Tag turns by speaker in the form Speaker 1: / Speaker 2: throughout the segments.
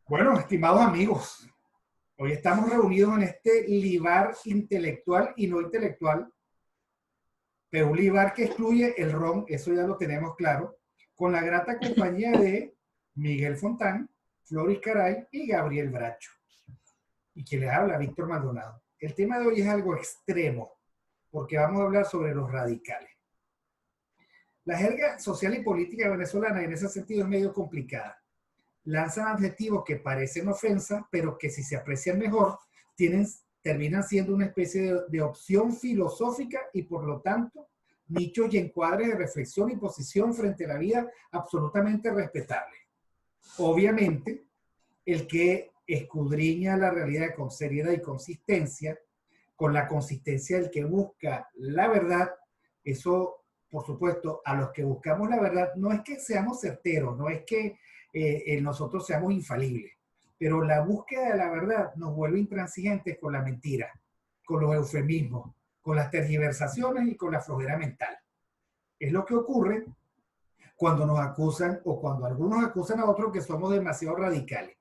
Speaker 1: Bueno, estimados amigos, hoy estamos reunidos en este libar intelectual y no intelectual, pero un libar que excluye el ron, eso ya lo tenemos claro, con la grata compañía de Miguel Fontán, Floris Caray y Gabriel Bracho. Y quien les habla, Víctor Maldonado. El tema de hoy es algo extremo, porque vamos a hablar sobre los radicales. La jerga social y política venezolana en ese sentido es medio complicada. Lanzan adjetivos que parecen ofensa, pero que si se aprecian mejor, terminan siendo una especie de opción filosófica y por lo tanto nichos y encuadres de reflexión y posición frente a la vida absolutamente respetable. Obviamente, el que escudriña la realidad con seriedad y consistencia, con la consistencia del que busca la verdad, eso, por supuesto, a los que buscamos la verdad, no es que seamos certeros, no es que nosotros seamos infalibles, pero la búsqueda de la verdad nos vuelve intransigentes con la mentira, con los eufemismos, con las tergiversaciones y con la flojera mental. Es lo que ocurre cuando nos acusan o cuando algunos acusan a otros que somos demasiado radicales.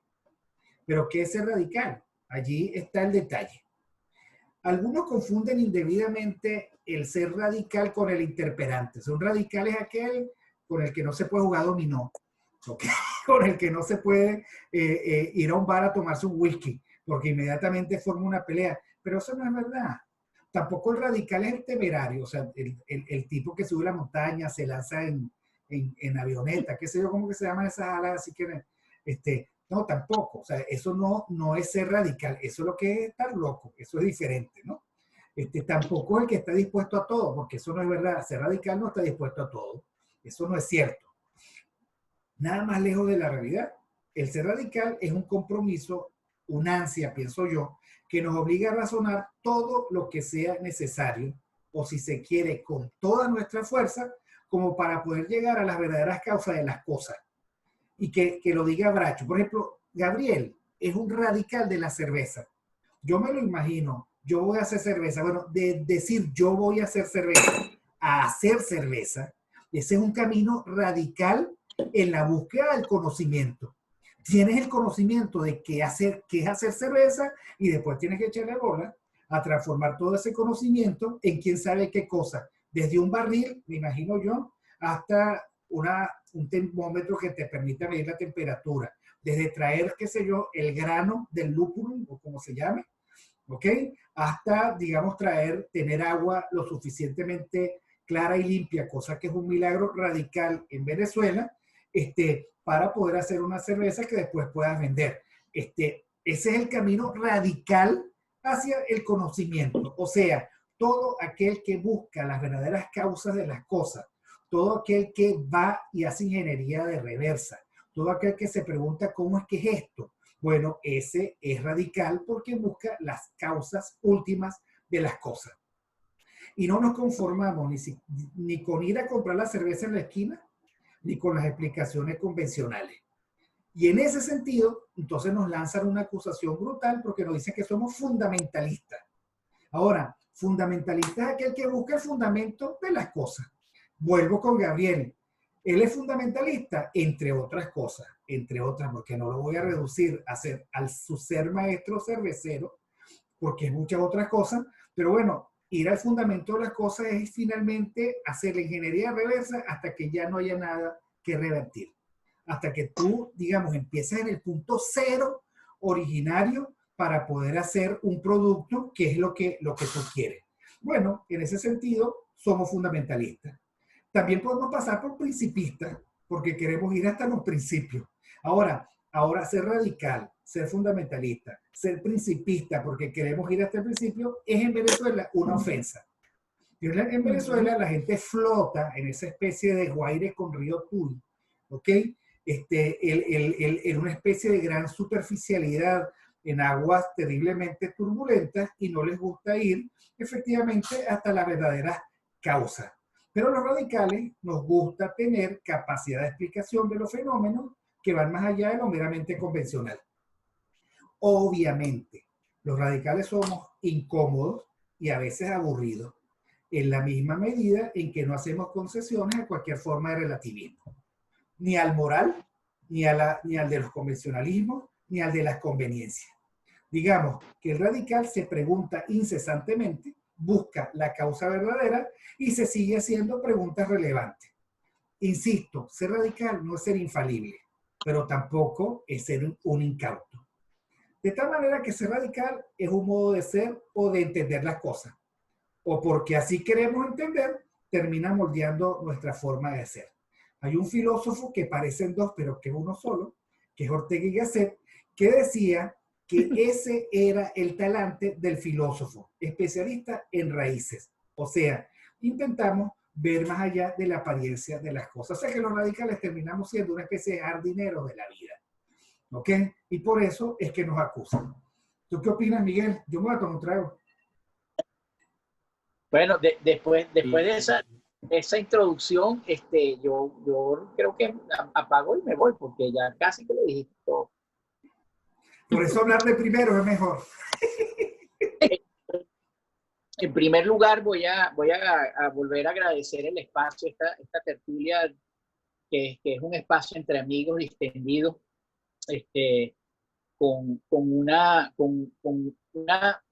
Speaker 1: Pero ¿qué es ser radical? Allí está el detalle. Algunos confunden indebidamente el ser radical con el interperante. Un radical es aquel con el que no se puede jugar dominó, ¿okay? Con el que no se puede ir a un bar a tomarse un whisky, porque inmediatamente forma una pelea. Pero eso no es verdad. Tampoco el radical es el temerario, o sea, el tipo que sube la montaña, se lanza en avioneta, qué sé yo, cómo que se llaman esas alas, así que, no, tampoco, o sea, eso no es ser radical, eso es lo que es estar loco, eso es diferente, ¿no? Tampoco es el que está dispuesto a todo, porque eso no es verdad, ser radical no está dispuesto a todo, eso no es cierto. Nada más lejos de la realidad. El ser radical es un compromiso, una ansia, pienso yo, que nos obliga a razonar todo lo que sea necesario, o si se quiere, con toda nuestra fuerza, como para poder llegar a las verdaderas causas de las cosas. Y que lo diga Bracho. Por ejemplo, Gabriel es un radical de la cerveza. Yo me lo imagino, yo voy a hacer cerveza. Bueno, de decir yo voy a hacer cerveza a hacer cerveza, ese es un camino radical en la búsqueda del conocimiento. Tienes el conocimiento de qué es hacer cerveza y después tienes que echarle bola a transformar todo ese conocimiento en quién sabe qué cosa. Desde un barril, me imagino yo, hasta un termómetro que te permita medir la temperatura. Desde traer, qué sé yo, el grano del lúpulo, o como se llame, ¿ok? Hasta, digamos, tener agua lo suficientemente clara y limpia, cosa que es un milagro radical en Venezuela, para poder hacer una cerveza que después puedas vender. Ese es el camino radical hacia el conocimiento. O sea, todo aquel que busca las verdaderas causas de las cosas, todo aquel que va y hace ingeniería de reversa, todo aquel que se pregunta cómo es que es esto, bueno, ese es radical porque busca las causas últimas de las cosas. Y no nos conformamos ni con ir a comprar la cerveza en la esquina, ni con las explicaciones convencionales. Y en ese sentido, entonces nos lanzan una acusación brutal porque nos dicen que somos fundamentalistas. Ahora, fundamentalista es aquel que busca el fundamento de las cosas. Vuelvo con Gabriel. Él es fundamentalista, entre otras cosas, entre otras, porque no lo voy a reducir a su ser maestro cervecero, porque es muchas otras cosas, pero bueno, ir al fundamento de las cosas es finalmente hacer la ingeniería reversa hasta que ya no haya nada que revertir. Hasta que tú, digamos, empieces en el punto cero originario para poder hacer un producto que es lo que tú quieres. Bueno, en ese sentido, somos fundamentalistas. También podemos pasar por principistas, porque queremos ir hasta los principios. Ahora ser radical, ser fundamentalista, ser principista, porque queremos ir hasta el principio, es en Venezuela una ofensa. En Venezuela la gente flota en esa especie de Guaire con Río Tuy, ¿ok? En una especie de gran superficialidad en aguas terriblemente turbulentas y no les gusta ir efectivamente hasta la verdadera causa. Pero los radicales nos gusta tener capacidad de explicación de los fenómenos que van más allá de lo meramente convencional. Obviamente, los radicales somos incómodos y a veces aburridos, en la misma medida en que no hacemos concesiones a cualquier forma de relativismo. Ni al moral, ni al de los convencionalismos, ni al de las conveniencias. Digamos que el radical se pregunta incesantemente, busca la causa verdadera y se sigue haciendo preguntas relevantes. Insisto, ser radical no es ser infalible, pero tampoco es ser un incauto. De tal manera que ser radical es un modo de ser o de entender las cosas. O porque así queremos entender, termina moldeando nuestra forma de ser. Hay un filósofo que parecen dos, pero que es uno solo, que es Ortega y Gasset, que decía que ese era el talante del filósofo, especialista en raíces. O sea, intentamos ver más allá de la apariencia de las cosas. O sea que los radicales terminamos siendo una especie de jardineros de la vida. ¿Ok? Y por eso es que nos acusan. ¿Tú qué opinas, Miguel? Yo me voy a tomar un trago.
Speaker 2: Bueno, después de esa introducción, yo creo que apago y me voy, porque ya casi que lo dijiste todo.
Speaker 1: Por eso hablar de primero es mejor.
Speaker 2: En primer lugar, voy a volver a agradecer el espacio, esta tertulia, que es un espacio entre amigos distendidos, con una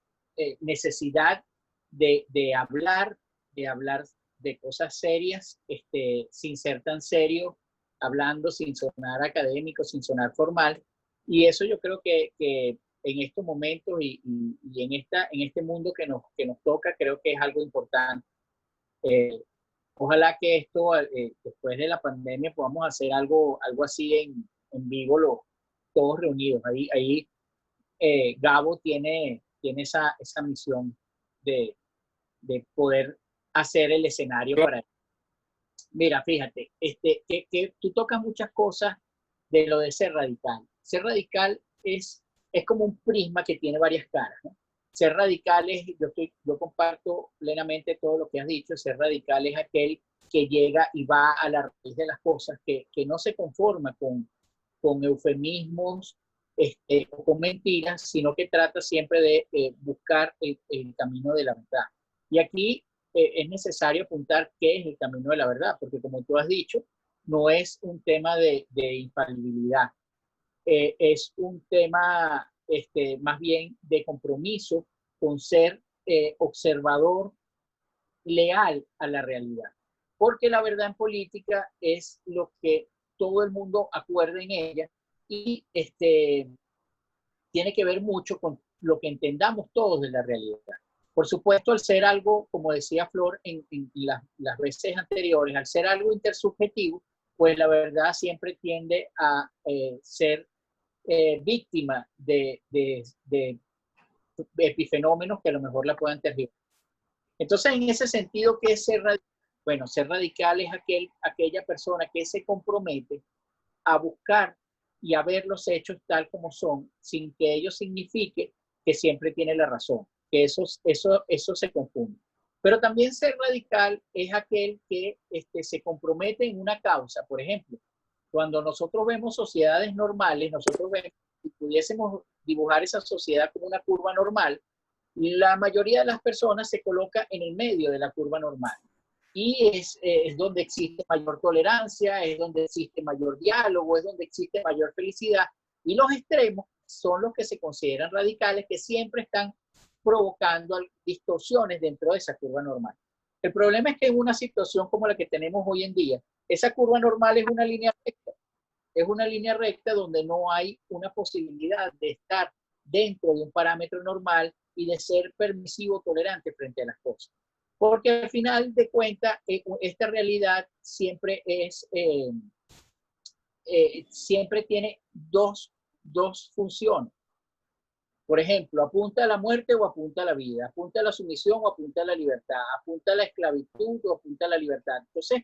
Speaker 2: necesidad de hablar de cosas serias, sin ser tan serio, hablando sin sonar académico, sin sonar formal. Y eso yo creo que en estos momentos y en este mundo que nos toca, creo que es algo importante. Ojalá que esto, después de la pandemia, podamos hacer algo así en vivo, todos reunidos. Ahí Gabo tiene esa misión de poder hacer el escenario para él. Mira, fíjate, que tú tocas muchas cosas de lo de ser radical. Ser radical es como un prisma que tiene varias caras, ¿no? Ser radical es, yo comparto plenamente todo lo que has dicho. Ser radical es aquel que llega y va a la raíz de las cosas, que no se conforma con eufemismos o con mentiras, sino que trata siempre de buscar el camino de la verdad. Y aquí es necesario apuntar qué es el camino de la verdad, porque como tú has dicho, no es un tema de infalibilidad, es un tema más bien de compromiso con ser observador leal a la realidad. Porque la verdad en política es lo que todo el mundo acuerda en ella y tiene que ver mucho con lo que entendamos todos de la realidad. Por supuesto, al ser algo, como decía Flor en las veces anteriores, al ser algo intersubjetivo, pues la verdad siempre tiende a ser víctima de epifenómenos que a lo mejor la puedan tergiversar. Entonces, en ese sentido, ¿qué es ser radical? Bueno, ser radical es aquella persona que se compromete a buscar y a ver los hechos tal como son, sin que ello signifique que siempre tiene la razón, que eso se confunde. Pero también ser radical es aquel que se compromete en una causa. Por ejemplo, cuando nosotros vemos sociedades normales, nosotros vemos, si pudiésemos dibujar esa sociedad como una curva normal, la mayoría de las personas se coloca en el medio de la curva normal. Y es donde existe mayor tolerancia, es donde existe mayor diálogo, es donde existe mayor felicidad. Y los extremos son los que se consideran radicales, que siempre están provocando distorsiones dentro de esa curva normal. El problema es que en una situación como la que tenemos hoy en día, esa curva normal es una línea recta. Es una línea recta donde no hay una posibilidad de estar dentro de un parámetro normal y de ser permisivo, tolerante frente a las cosas. Porque al final de cuentas, esta realidad siempre siempre tiene dos funciones. Por ejemplo, apunta a la muerte o apunta a la vida, apunta a la sumisión o apunta a la libertad, apunta a la esclavitud o apunta a la libertad. Entonces,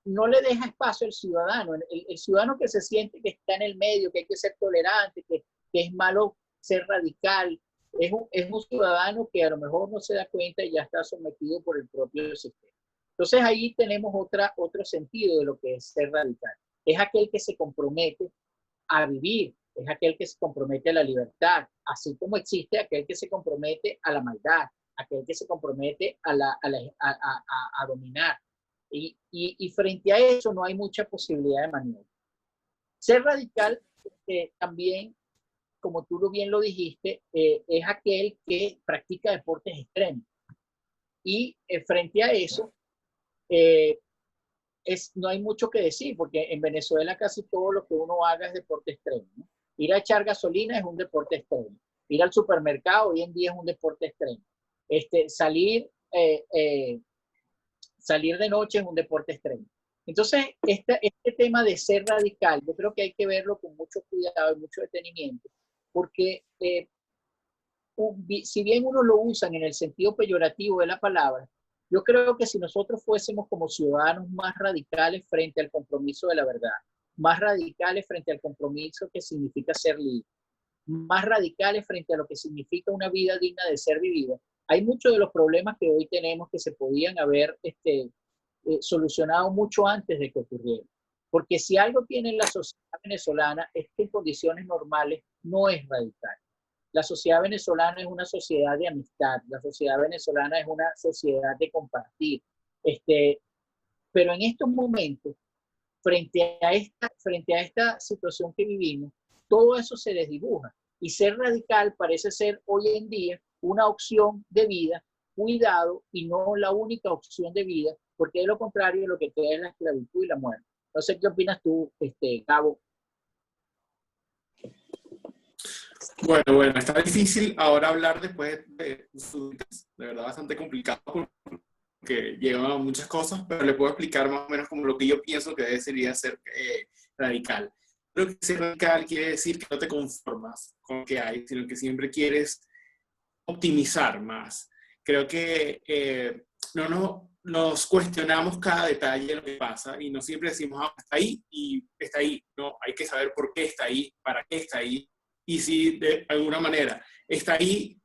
Speaker 2: no le deja espacio al ciudadano, el ciudadano que se siente que está en el medio, que hay que ser tolerante, que es malo ser radical, es un ciudadano que a lo mejor no se da cuenta y ya está sometido por el propio sistema. Entonces ahí tenemos otro sentido de lo que es ser radical. Es aquel que se compromete a vivir, es aquel que se compromete a la libertad, así como existe aquel que se compromete a la maldad, aquel que se compromete a dominar. Y frente a eso no hay mucha posibilidad de maniobra. Ser radical también como tú bien lo dijiste, es aquel que practica deportes extremos. Y frente a eso, no hay mucho que decir, porque en Venezuela casi todo lo que uno haga es deporte extremo, ¿no? Ir a echar gasolina es un deporte extremo. Ir al supermercado hoy en día es un deporte extremo. Salir de noche es un deporte extremo. Entonces, este tema de ser radical, yo creo que hay que verlo con mucho cuidado y mucho detenimiento, porque si bien uno lo usa en el sentido peyorativo de la palabra, yo creo que si nosotros fuésemos como ciudadanos más radicales frente al compromiso de la verdad, más radicales frente al compromiso que significa ser libre, más radicales frente a lo que significa una vida digna de ser vivida, hay muchos de los problemas que hoy tenemos que se podían haber solucionado mucho antes de que ocurriera. Porque si algo tiene la sociedad venezolana es que en condiciones normales no es radical. La sociedad venezolana es una sociedad de amistad, la sociedad venezolana es una sociedad de compartir. Pero en estos momentos, frente a esta situación que vivimos, todo eso se desdibuja. Y ser radical parece ser hoy en día una opción de vida, cuidado, y no la única opción de vida, porque de lo contrario lo que queda es la esclavitud y la muerte. No sé qué opinas tú, Gabo.
Speaker 3: Bueno, está difícil ahora hablar después de verdad bastante complicado porque llevan muchas cosas, pero le puedo explicar más o menos como lo que yo pienso que sería ser radical. Creo que ser radical quiere decir que no te conformas con lo que hay, sino que siempre quieres optimizar más. Creo que nos cuestionamos cada detalle de lo que pasa y no siempre decimos, está ahí y está ahí. No, hay que saber por qué está ahí, para qué está ahí. Y si de alguna manera está ahí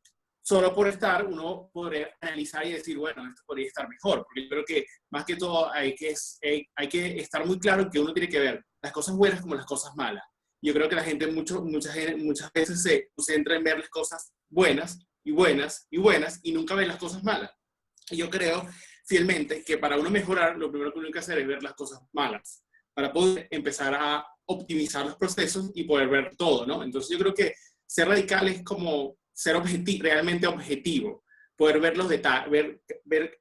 Speaker 3: solo por estar, uno podría analizar y decir, bueno, esto podría estar mejor. Porque yo creo que más que todo hay que estar muy claro en que uno tiene que ver las cosas buenas como las cosas malas. Yo creo que la gente muchas veces se concentra en ver las cosas buenas y buenas y buenas y nunca ven las cosas malas. Y yo creo fielmente que para uno mejorar, lo primero que uno tiene que hacer es ver las cosas malas, para poder empezar a optimizar los procesos y poder ver todo, ¿no? Entonces yo creo que ser radical es como ser realmente objetivo, poder ver los detalles, ver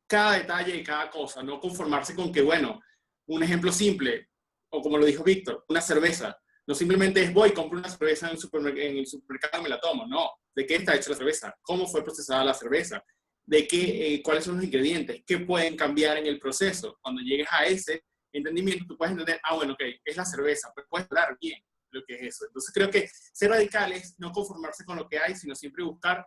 Speaker 3: cada detalle de cada cosa, no conformarse con que, bueno, un ejemplo simple, o como lo dijo Víctor, una cerveza. No simplemente es voy, compro una cerveza en el supermercado y me la tomo. No, ¿de qué está hecha la cerveza? ¿Cómo fue procesada la cerveza? ¿Cuáles son los ingredientes? ¿Qué pueden cambiar en el proceso? Cuando llegues a ese entendimiento, tú puedes entender, bueno, ok, es la cerveza, pero puedes hablar bien lo que es eso. Entonces creo que ser radical es no conformarse con lo que hay, sino siempre buscar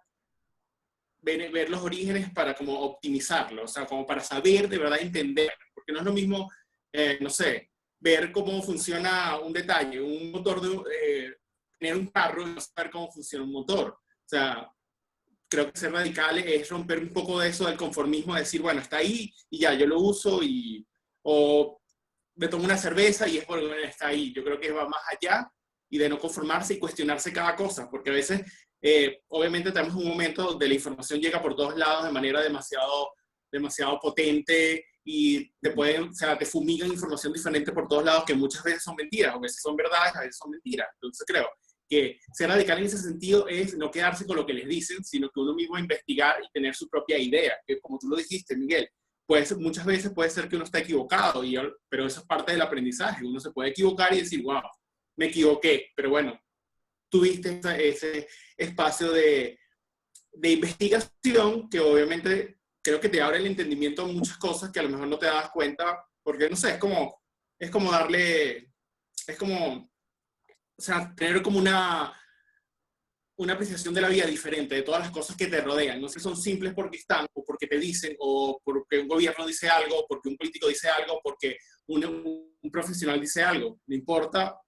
Speaker 3: ver los orígenes para como optimizarlo, o sea, como para saber de verdad entender, porque no es lo mismo, no sé, ver cómo funciona un detalle, un motor tener un carro y no saber cómo funciona un motor. O sea, creo que ser radical es romper un poco de eso del conformismo, de decir, bueno, está ahí y ya, yo lo uso o me tomo una cerveza y es porque está ahí. Yo creo que va más allá y de no conformarse y cuestionarse cada cosa, porque a veces, obviamente tenemos un momento donde la información llega por todos lados de manera demasiado potente y te fumigan información diferente por todos lados que muchas veces son mentiras, a veces son verdades, a veces son mentiras. Entonces creo que ser radical en ese sentido es no quedarse con lo que les dicen, sino que uno mismo investigar y tener su propia idea, que como tú lo dijiste, Miguel, pues muchas veces puede ser que uno está equivocado, pero eso es parte del aprendizaje. Uno se puede equivocar y decir, wow, me equivoqué, pero bueno, tuviste ese espacio de investigación que obviamente creo que te abre el entendimiento a muchas cosas que a lo mejor no te das cuenta, porque no sé, es como o sea, tener como una apreciación de la vida diferente, de todas las cosas que te rodean. No sé si son simples porque están, o porque te dicen, o porque un gobierno dice algo, o porque un político dice algo, o porque un profesional dice algo. No importa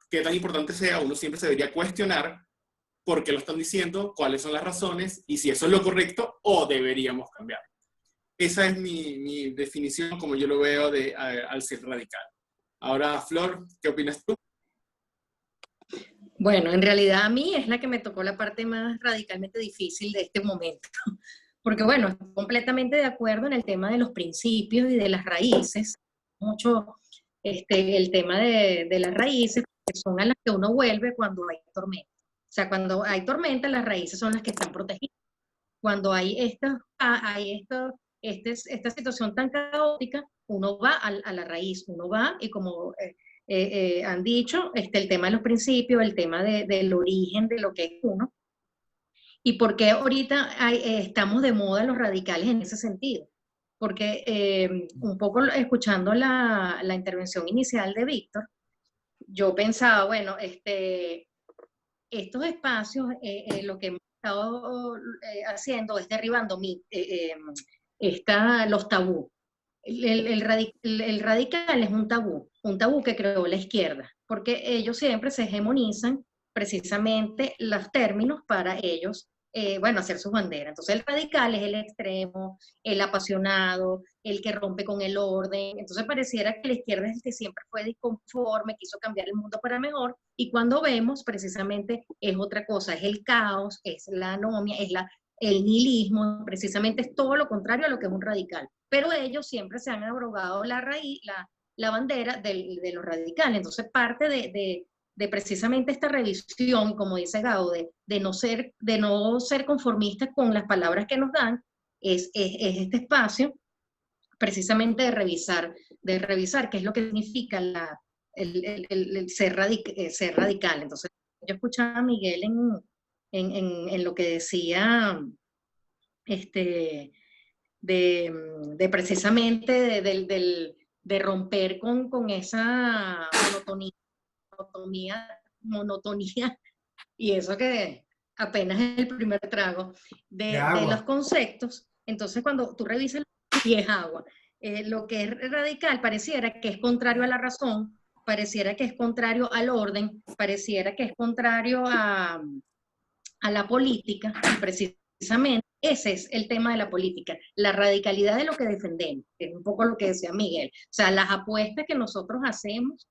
Speaker 3: qué tan importante sea, uno siempre se debería cuestionar por qué lo están diciendo, cuáles son las razones, y si eso es lo correcto, o deberíamos cambiar. Esa es mi definición, como yo lo veo al ser radical. Ahora, Flor, ¿qué opinas tú?
Speaker 4: Bueno, en realidad a mí es la que me tocó la parte más radicalmente difícil de este momento, porque bueno, estoy completamente de acuerdo en el tema de los principios y de las raíces, mucho el tema de las raíces, que son a las que uno vuelve cuando hay tormenta. sea, cuando hay tormenta, las raíces son las que están protegidas. Cuando hay esta situación tan caótica, uno va a la raíz, uno va y como han dicho, el tema de los principios, el tema del origen de lo que es uno, y por qué ahorita estamos de moda los radicales en ese sentido. Porque un poco escuchando la intervención inicial de Víctor, yo pensaba, bueno, estos espacios, lo que hemos estado haciendo es derribando los tabú. El radical es un tabú que creó la izquierda, porque ellos siempre se hegemonizan precisamente los términos para ellos, bueno, hacer sus banderas. Entonces el radical es el extremo, el apasionado, el que rompe con el orden. Entonces pareciera que la izquierda es el que siempre fue disconforme, quiso cambiar el mundo para mejor, y cuando vemos precisamente es otra cosa, es el caos, es la anomia, el nihilismo, precisamente es todo lo contrario a lo que es un radical. Pero ellos siempre se han abrogado la bandera de los radicales. Entonces parte de precisamente esta revisión, como dice Gao, de no ser conformistas con las palabras que nos dan, es este espacio precisamente de revisar qué es lo que significa el ser radical. Entonces, yo escuchaba a Miguel en lo que decía, de precisamente de romper con esa monotonía, y eso que apenas es el primer trago de los conceptos. Entonces, cuando tú revisas y es agua, lo que es radical pareciera que es contrario a la razón, pareciera que es contrario al orden, pareciera que es contrario a la política, y precisamente ese es el tema de la política, la radicalidad de lo que defendemos, que es un poco lo que decía Miguel. O sea, las apuestas que nosotros hacemos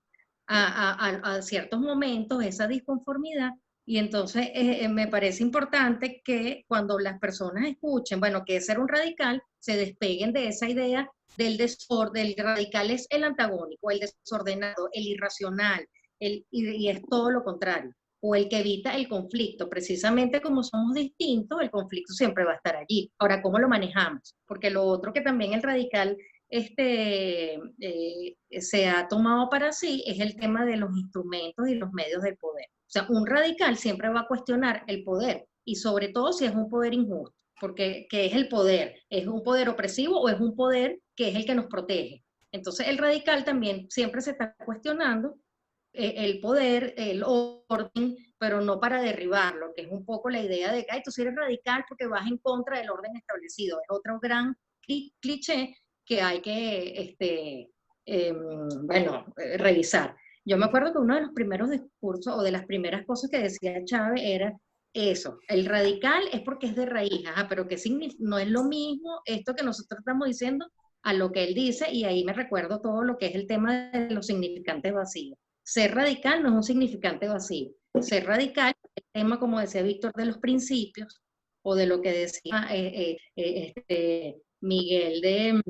Speaker 4: a ciertos momentos, esa disconformidad, y entonces me parece importante que cuando las personas escuchen, bueno, que es ser un radical, se despeguen de esa idea del desorden. El radical es el antagónico, el desordenado, el irracional, y es todo lo contrario, o el que evita el conflicto. Precisamente como somos distintos, el conflicto siempre va a estar allí. Ahora, ¿cómo lo manejamos? Porque lo otro que también el radical se ha tomado para sí es el tema de los instrumentos y los medios del poder. O sea, un radical siempre va a cuestionar el poder, y sobre todo si es un poder injusto, porque ¿qué es el poder? ¿Es un poder opresivo o es un poder que es el que nos protege? Entonces el radical también siempre se está cuestionando el poder, el orden, pero no para derribarlo, que es un poco la idea de que tú sí eres radical porque vas en contra del orden establecido. Es otro gran cliché que hay que, revisar. Yo me acuerdo que uno de los primeros discursos o de las primeras cosas que decía Chávez era eso, el radical es porque es de raíz, pero que no es lo mismo esto que nosotros estamos diciendo a lo que él dice, y ahí me recuerdo todo lo que es el tema de los significantes vacíos. Ser radical no es un significante vacío. Ser radical es el tema, como decía Víctor, de los principios, o de lo que decía Miguel,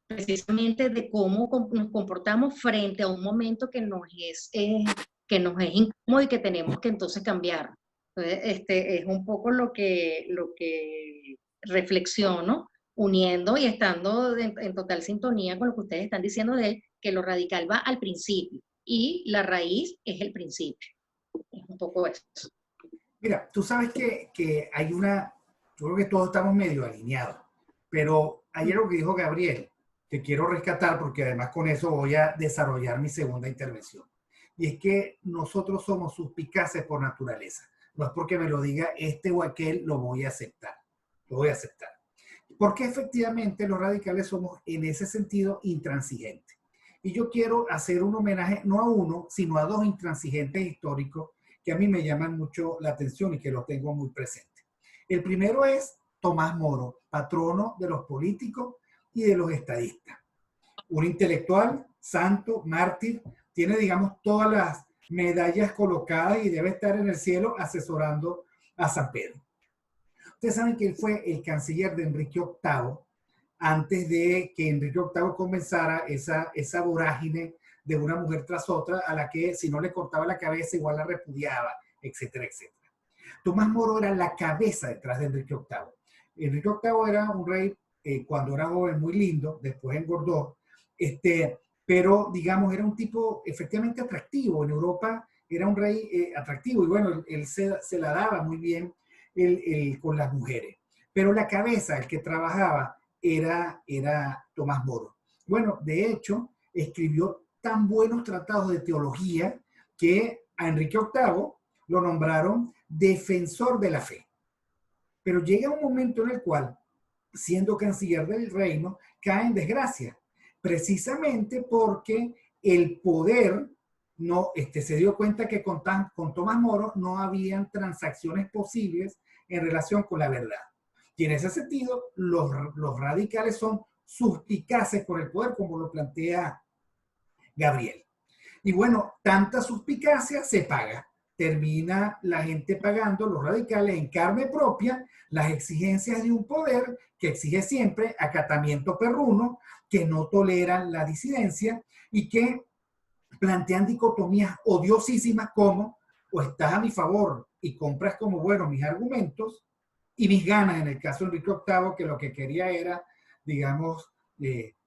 Speaker 4: precisamente de cómo nos comportamos frente a un momento que nos es incómodo y que tenemos que entonces cambiar. Entonces, es un poco lo que reflexiono, uniendo y estando en total sintonía con lo que ustedes están diciendo de él, que lo radical va al principio y la raíz es el principio. Es un poco eso.
Speaker 1: Mira, tú sabes que hay yo creo que todos estamos medio alineados, pero hay algo que dijo Gabriel, que quiero rescatar porque además con eso voy a desarrollar mi segunda intervención. Y es que nosotros somos suspicaces por naturaleza. No es porque me lo diga este o aquel, lo voy a aceptar. Lo voy a aceptar. Porque efectivamente los radicales somos en ese sentido intransigentes. Y yo quiero hacer un homenaje no a uno, sino a dos intransigentes históricos que a mí me llaman mucho la atención y que los tengo muy presentes. El primero es Tomás Moro, patrono de los políticos y de los estadistas. Un intelectual, santo, mártir, tiene, digamos, todas las medallas colocadas y debe estar en el cielo asesorando a San Pedro. Ustedes saben que él fue el canciller de Enrique VIII antes de que Enrique VIII comenzara esa vorágine de una mujer tras otra, a la que si no le cortaba la cabeza igual la repudiaba, etcétera, etcétera. Tomás Moro era la cabeza detrás de Enrique VIII. Enrique VIII era un rey, cuando era joven, muy lindo, después engordó, pero digamos era un tipo efectivamente atractivo. En Europa era un rey atractivo y bueno, él se la daba muy bien con las mujeres. Pero la cabeza, el que trabajaba, era Tomás Moro. Bueno, de hecho, escribió tan buenos tratados de teología que a Enrique VIII lo nombraron defensor de la fe. Pero llega un momento en el cual, siendo canciller del reino, cae en desgracia, precisamente porque el poder no, se dio cuenta que con Tomás Moro no habían transacciones posibles en relación con la verdad. Y en ese sentido, los radicales son suspicaces por el poder, como lo plantea Gabriel. Y bueno, tanta suspicacia se paga. Termina la gente pagando, los radicales, en carne propia, las exigencias de un poder que exige siempre acatamiento perruno, que no toleran la disidencia y que plantean dicotomías odiosísimas como o estás a mi favor y compras como buenos mis argumentos y mis ganas, en el caso de Enrique VIII, que lo que quería era, digamos,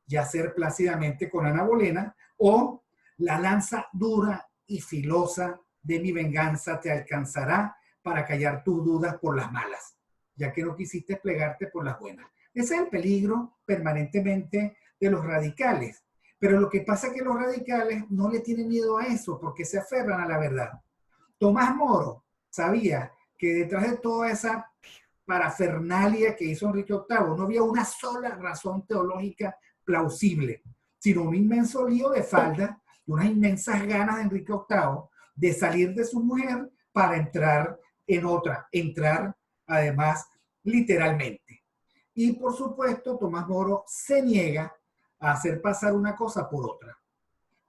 Speaker 1: yacer plácidamente con Ana Bolena, o la lanza dura y filosa de mi venganza te alcanzará para callar tus dudas por las malas, ya que no quisiste plegarte por las buenas. Ese es el peligro permanentemente de los radicales. Pero lo que pasa es que los radicales no le tienen miedo a eso porque se aferran a la verdad. Tomás Moro sabía que detrás de toda esa parafernalia que hizo Enrique VIII no había una sola razón teológica plausible, sino un inmenso lío de falda y unas inmensas ganas de Enrique VIII de salir de su mujer para entrar en otra, entrar además literalmente. Y por supuesto, Tomás Moro se niega a hacer pasar una cosa por otra.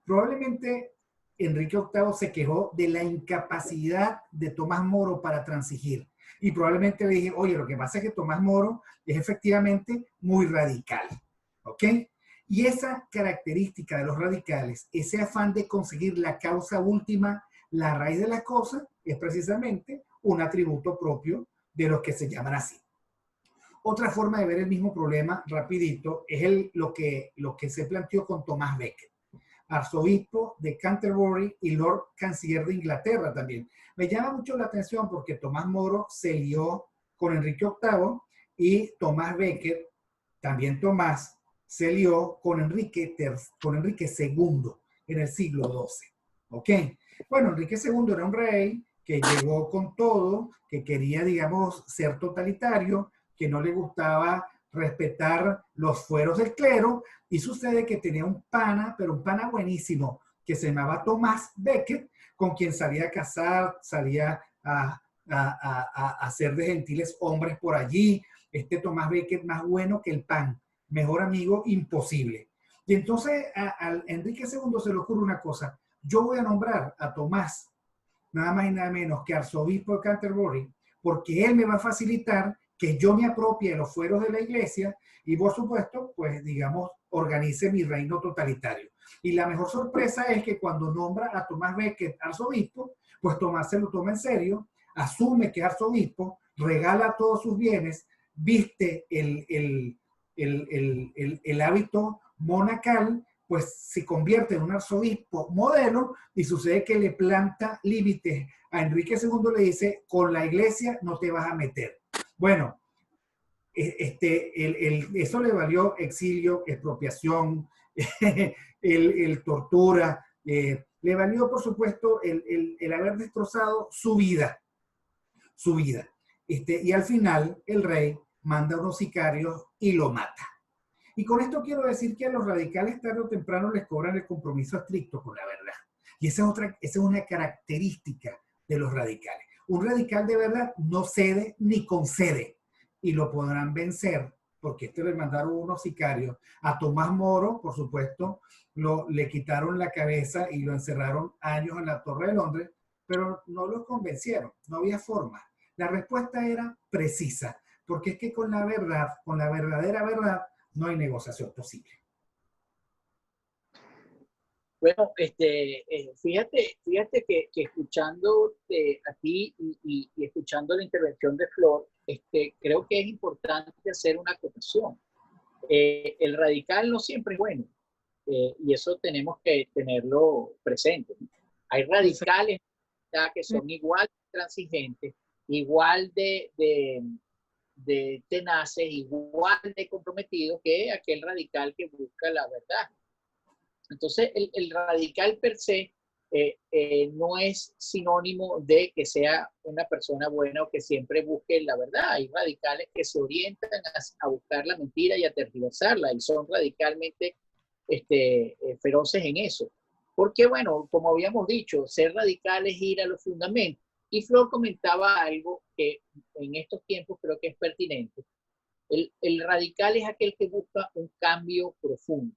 Speaker 1: Probablemente Enrique VIII se quejó de la incapacidad de Tomás Moro para transigir. Y probablemente le dije, oye, lo que pasa es que Tomás Moro es efectivamente muy radical. ¿Ok? Y esa característica de los radicales, ese afán de conseguir la causa última, la raíz de la cosa, es precisamente un atributo propio de los que se llaman así. Otra forma de ver el mismo problema, rapidito, es lo que se planteó con Tomás Becket, arzobispo de Canterbury y Lord Canciller de Inglaterra también. Me llama mucho la atención porque Tomás Moro se lió con Enrique VIII y Tomás Becket, también Tomás, se lió con Enrique II en el siglo XII. ¿Ok? Bueno, Enrique II era un rey que llegó con todo, que quería, digamos, ser totalitario, que no le gustaba respetar los fueros del clero, y sucede que tenía un pana, pero un pana buenísimo, que se llamaba Tomás Becket, con quien salía a cazar, salía a hacer de gentiles hombres por allí. Este Tomás Becket más bueno que el pan, mejor amigo imposible. Y entonces a Enrique II se le ocurre una cosa: yo voy a nombrar a Tomás, nada más y nada menos que arzobispo de Canterbury, porque él me va a facilitar que yo me apropie de los fueros de la iglesia y, por supuesto, pues, digamos, organice mi reino totalitario. Y la mejor sorpresa es que cuando nombra a Tomás Becket arzobispo, pues Tomás se lo toma en serio, asume que es arzobispo, regala todos sus bienes, viste el hábito monacal, pues se convierte en un arzobispo modelo y sucede que le planta límites a Enrique II, le dice, con la iglesia no te vas a meter. Bueno, eso le valió exilio, expropiación, tortura, le valió, por supuesto, el haber destrozado su vida. Y al final, el rey manda a unos sicarios y lo mata. Y con esto quiero decir que a los radicales tarde o temprano les cobran el compromiso estricto con la verdad. Y esa es una característica de los radicales. Un radical de verdad no cede ni concede. Y lo podrán vencer, porque le mandaron unos sicarios. A Tomás Moro, por supuesto, le quitaron la cabeza y lo encerraron años en la Torre de Londres, pero no lo convencieron, no había forma. La respuesta era precisa, porque es que con la verdad, con la verdadera verdad, no hay negociación posible.
Speaker 2: Bueno, fíjate que escuchando a ti y escuchando la intervención de Flor, creo que es importante hacer una acotación. El radical no siempre es bueno, y eso tenemos que tenerlo presente, ¿no? Hay radicales ya que son igual de transigentes, igual de tenaces, igual de comprometidos que aquel radical que busca la verdad. Entonces, el radical per se no es sinónimo de que sea una persona buena o que siempre busque la verdad. Hay radicales que se orientan a buscar la mentira y a tergiversarla y son radicalmente feroces en eso. Porque, bueno, como habíamos dicho, ser radical es ir a los fundamentos. Y Flor comentaba algo que en estos tiempos creo que es pertinente. El radical es aquel que busca un cambio profundo.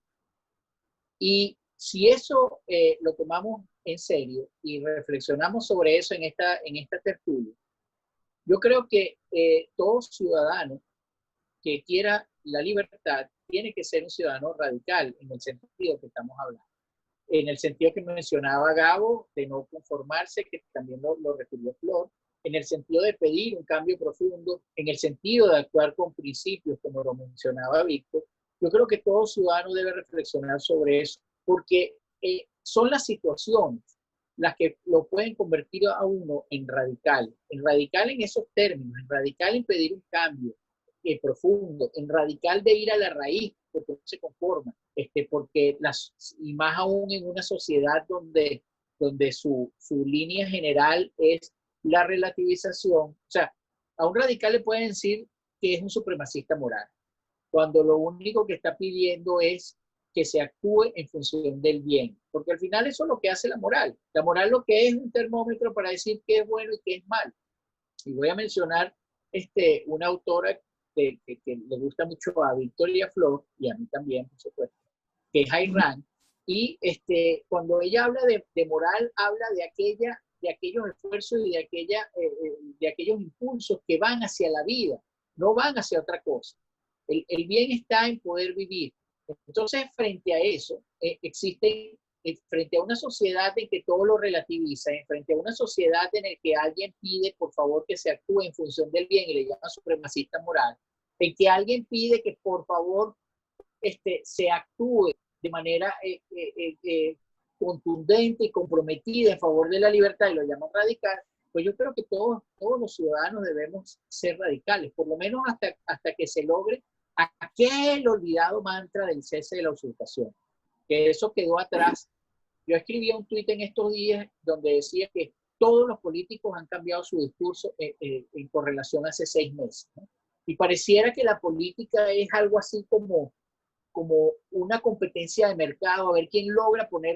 Speaker 2: Y si eso lo tomamos en serio y reflexionamos sobre eso en esta tertulia, yo creo que todo ciudadano que quiera la libertad tiene que ser un ciudadano radical en el sentido que estamos hablando. En el sentido que mencionaba Gabo, de no conformarse, que también lo refirió Flor, en el sentido de pedir un cambio profundo, en el sentido de actuar con principios, como lo mencionaba Víctor. Yo creo que todo ciudadano debe reflexionar sobre eso, porque son las situaciones las que lo pueden convertir a uno en radical en esos términos, en radical en pedir un cambio profundo, en radical de ir a la raíz, porque no se conforma, porque y más aún en una sociedad donde su línea general es la relativización. O sea, a un radical le pueden decir que es un supremacista moral, cuando lo único que está pidiendo es que se actúe en función del bien, porque al final eso es lo que hace la moral. La moral lo que es un termómetro para decir qué es bueno y qué es malo. Y voy a mencionar una autora que le gusta mucho a Victoria Flor, y a mí también, por supuesto, que es Ayn Rand, y cuando ella habla de moral, habla de aquellos esfuerzos y de aquellos impulsos que van hacia la vida, no van hacia otra cosa. El bien está en poder vivir. Entonces, frente a eso, frente a una sociedad en que todo lo relativiza, frente a una sociedad en la que alguien pide, por favor, que se actúe en función del bien y le llama supremacista moral, en que alguien pide que, por favor, se actúe de manera contundente y comprometida en favor de la libertad y lo llaman radical, pues yo creo que todos los ciudadanos debemos ser radicales, por lo menos hasta que se logre aquel olvidado mantra del cese de la usurpación, que eso quedó atrás. Yo escribí un tuit en estos días donde decía que todos los políticos han cambiado su discurso en correlación hace 6 meses, ¿no? Y pareciera que la política es algo así como una competencia de mercado, a ver quién logra poner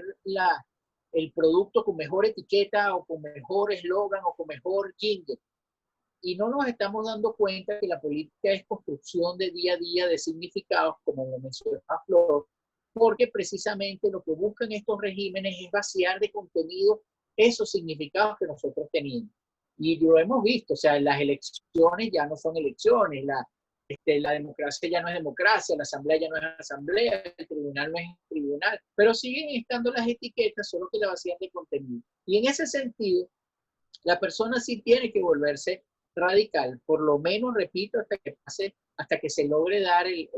Speaker 2: el producto con mejor etiqueta o con mejor eslogan o con mejor jingle. Y no nos estamos dando cuenta que la política es construcción de día a día de significados, como lo mencionaba Flor, porque precisamente lo que buscan estos regímenes es vaciar de contenido esos significados que nosotros teníamos. Y lo hemos visto, o sea, las elecciones ya no son elecciones, la democracia ya no es democracia, la asamblea ya no es asamblea, el tribunal no es tribunal, pero siguen estando las etiquetas, solo que la vacían de contenido. Y en ese sentido, la persona sí tiene que volverse radical, por lo menos, repito, hasta que se logre dar el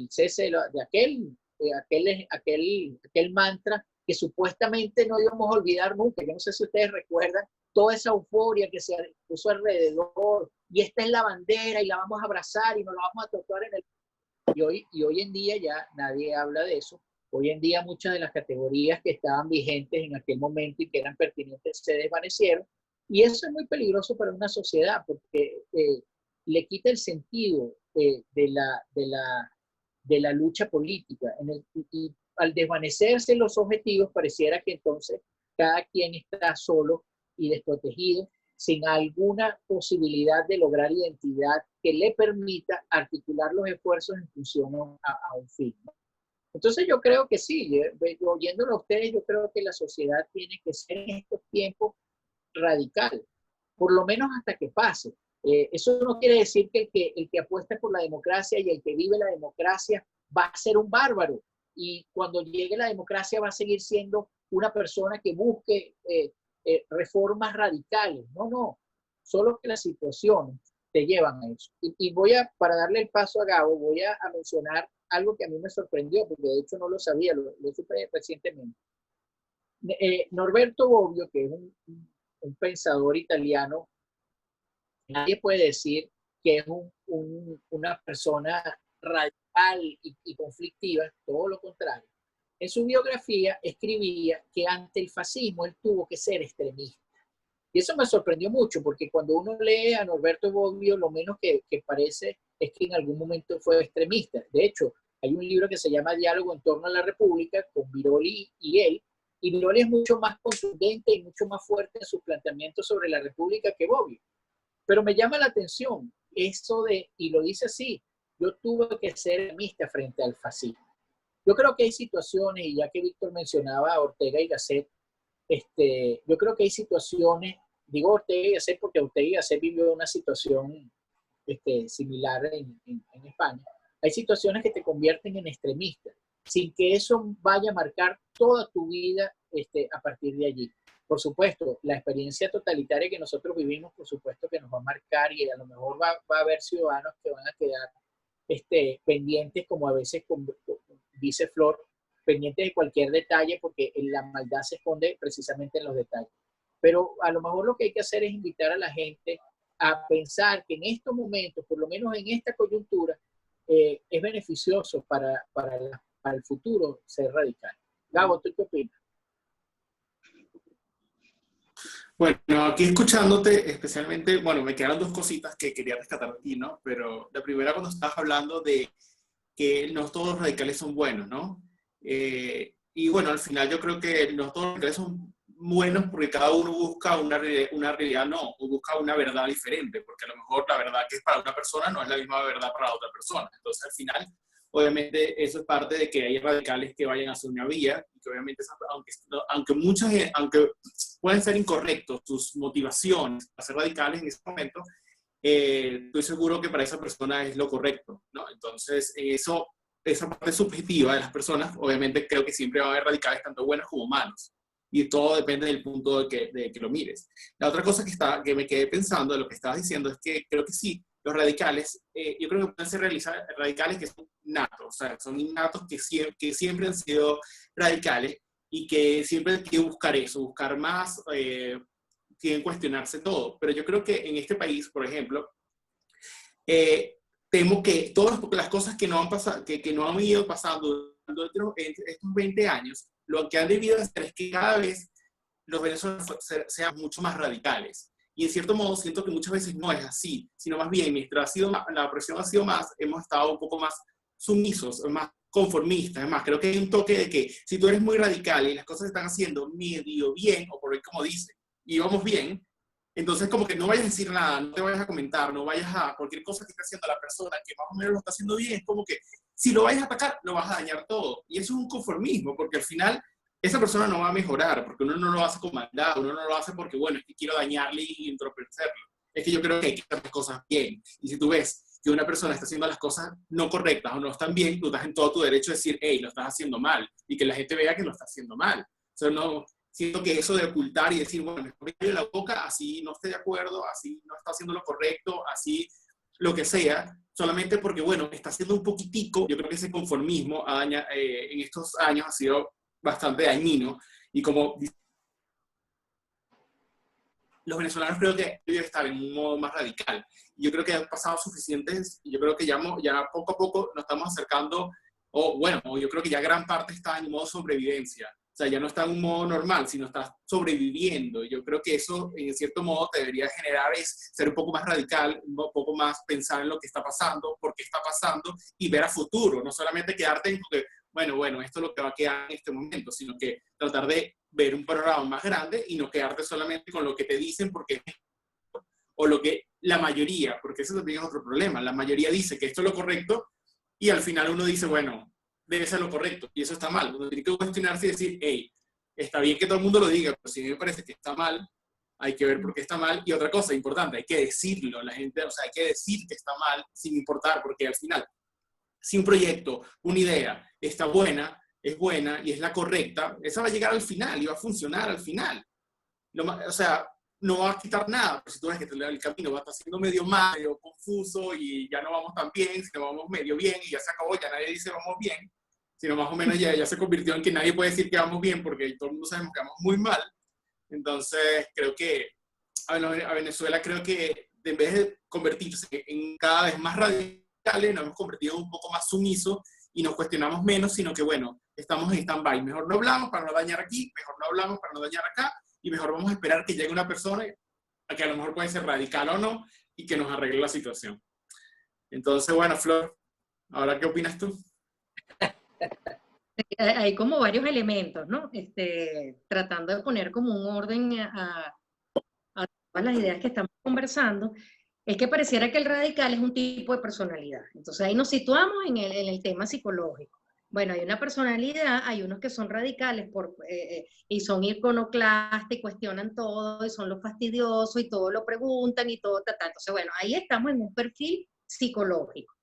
Speaker 2: cese de aquel mantra que supuestamente no íbamos a olvidar nunca. Yo no sé si ustedes recuerdan toda esa euforia que se puso alrededor, y esta es la bandera y la vamos a abrazar y nos la vamos a tocar en el... Y hoy en día ya nadie habla de eso. Hoy en día muchas de las categorías que estaban vigentes en aquel momento y que eran pertinentes se desvanecieron. Y eso es muy peligroso para una sociedad porque le quita el sentido de la lucha política. Y al desvanecerse los objetivos, pareciera que entonces cada quien está solo y desprotegido, sin alguna posibilidad de lograr identidad que le permita articular los esfuerzos en función a un fin. Entonces yo creo que sí, oyéndolo a ustedes, yo creo que la sociedad tiene que ser en estos tiempos radical, por lo menos hasta que pase. Eso no quiere decir que el que apuesta por la democracia y el que vive la democracia va a ser un bárbaro. y cuando llegue la democracia va a seguir siendo una persona que busque reformas radicales. No, no, solo que las situaciones te llevan a eso. Y voy a, para darle el paso a Gabo, voy a mencionar algo que a mí me sorprendió, porque de hecho no lo sabía, lo supe recientemente. Norberto Bobbio, que es un pensador italiano, nadie puede decir que es una persona radical y conflictiva, todo lo contrario. En su biografía escribía que ante el fascismo él tuvo que ser extremista. Y eso me sorprendió mucho, porque cuando uno lee a Norberto Bobbio, lo menos que parece es que en algún momento fue extremista. De hecho, hay un libro que se llama Diálogo en torno a la República, con Biroli y él, y Biroli es mucho más contundente y mucho más fuerte en sus planteamientos sobre la República que Bobbio. Pero me llama la atención eso de, y lo dice así, yo tuve que ser extremista frente al fascismo. Yo creo que hay situaciones, y ya que Víctor mencionaba a Ortega y Gasset, yo creo que hay situaciones, digo Ortega y Gasset porque Ortega y Gasset vivió una situación similar en España. Hay situaciones que te convierten en extremista, sin que eso vaya a marcar toda tu vida a partir de allí. Por supuesto, la experiencia totalitaria que nosotros vivimos, por supuesto que nos va a marcar, y a lo mejor va a haber ciudadanos que van a quedar pendientes, como a veces dice Flor, pendientes de cualquier detalle, porque la maldad se esconde precisamente en los detalles. Pero a lo mejor lo que hay que hacer es invitar a la gente a pensar que en estos momentos, por lo menos en esta coyuntura, es beneficioso para el futuro ser radical. Gabo, ¿tú qué opinas?
Speaker 3: Bueno, aquí escuchándote especialmente, bueno, me quedaron dos cositas que quería rescatar aquí, ¿no? Pero la primera, cuando estabas hablando de que no todos los radicales son buenos, ¿no? Y bueno, al final yo creo que no todos los radicales son buenos porque cada uno busca una realidad, no, o busca una verdad diferente, porque a lo mejor la verdad que es para una persona no es la misma verdad para la otra persona. Entonces, al final, obviamente, eso es parte de que hay radicales que vayan hacia una vía, y que obviamente, aunque pueden ser incorrectos sus motivaciones para ser radicales en ese momento, estoy seguro que para esa persona es lo correcto, ¿no? Entonces, esa parte subjetiva de las personas, obviamente creo que siempre va a haber radicales tanto buenos como malos. Y todo depende del punto de que lo mires. La otra cosa que me quedé pensando de lo que estabas diciendo es que creo que sí, los radicales, yo creo que pueden ser radicales que son natos, o sea, son innatos que siempre han sido radicales y que siempre quieren buscar eso, buscar más, quieren cuestionarse todo. Pero yo creo que en este país, por ejemplo, temo que todas las cosas que no han pasado, que no han ido pasando durante estos 20 años, lo que han debido hacer es que cada vez los venezolanos sean mucho más radicales. Y en cierto modo siento que muchas veces no es así, sino más bien, mientras la presión ha sido más, hemos estado un poco más sumisos, más conformistas. Es más, creo que hay un toque de que si tú eres muy radical y las cosas se están haciendo medio bien, o por ahí como dice, y vamos bien, entonces como que no vayas a decir nada, no te vayas a comentar, no vayas a cualquier cosa que esté haciendo la persona que más o menos lo está haciendo bien, es como que si lo vayas a atacar, lo vas a dañar todo. Y eso es un conformismo, porque al final esa persona no va a mejorar, porque uno no lo hace con maldad, uno no lo hace porque, bueno, es que quiero dañarle y entorpecerlo. Es que yo creo que hay que hacer las cosas bien. Y si tú ves que una persona está haciendo las cosas no correctas o no están bien, tú estás en todo tu derecho a decir, hey, lo estás haciendo mal, y que la gente vea que lo está haciendo mal. O sea, no, siento que eso de ocultar y decir, bueno, me callo la boca, así no estoy de acuerdo, así no está haciendo lo correcto, así lo que sea, solamente porque, bueno, está haciendo un poquitico, yo creo que ese conformismo en estos años ha sido bastante dañino, y como los venezolanos creo que deben estar en un modo más radical. Yo creo que han pasado suficientes, y yo creo que ya poco a poco nos estamos acercando, o yo creo que ya gran parte está en modo sobrevivencia. O sea, ya no está en un modo normal, sino está sobreviviendo. Yo creo que eso, en cierto modo, te debería generar es ser un poco más radical, un poco más pensar en lo que está pasando, por qué está pasando, y ver a futuro. No solamente quedarte en que, bueno, esto es lo que va a quedar en este momento, sino que tratar de ver un panorama más grande y no quedarte solamente con lo que te dicen o lo que la mayoría, porque eso también es otro problema. La mayoría dice que esto es lo correcto y al final uno dice, bueno, debe ser lo correcto, y eso está mal. Uno tiene que cuestionarse y decir, hey, está bien que todo el mundo lo diga, pero si a mí me parece que está mal, hay que ver por qué está mal. Y otra cosa importante, hay que decirlo. La gente, o sea, hay que decir que está mal sin importar, porque al final, si un proyecto, una idea está buena, es buena y es la correcta, esa va a llegar al final y va a funcionar al final. O sea, no va a quitar nada, pero si tú ves que el camino va a estar siendo medio mal, medio confuso y ya no vamos tan bien, sino vamos medio bien y ya se acabó, ya nadie dice vamos bien, sino más o menos ya se convirtió en que nadie puede decir que vamos bien porque todo el mundo sabemos que vamos muy mal. Entonces, creo que a Venezuela creo que en vez de convertirse en cada vez más radicales, nos hemos convertido en un poco más sumisos y nos cuestionamos menos, sino que bueno, estamos en stand-by. Mejor no hablamos para no dañar aquí, mejor no hablamos para no dañar acá, y mejor vamos a esperar que llegue una persona a que a lo mejor puede ser radical o no, y que nos arregle la situación. Entonces, bueno, Flor, ¿ahora qué opinas tú?
Speaker 4: Hay como varios elementos, ¿no? Tratando de poner como un orden a todas las ideas que estamos conversando, es que pareciera que el radical es un tipo de personalidad. Entonces ahí nos situamos en el tema psicológico. Bueno, hay una personalidad, hay unos que son radicales y son iconoclastas y cuestionan todo y son los fastidiosos y todo lo preguntan y todo, Entonces, bueno, ahí estamos en un perfil psicológico.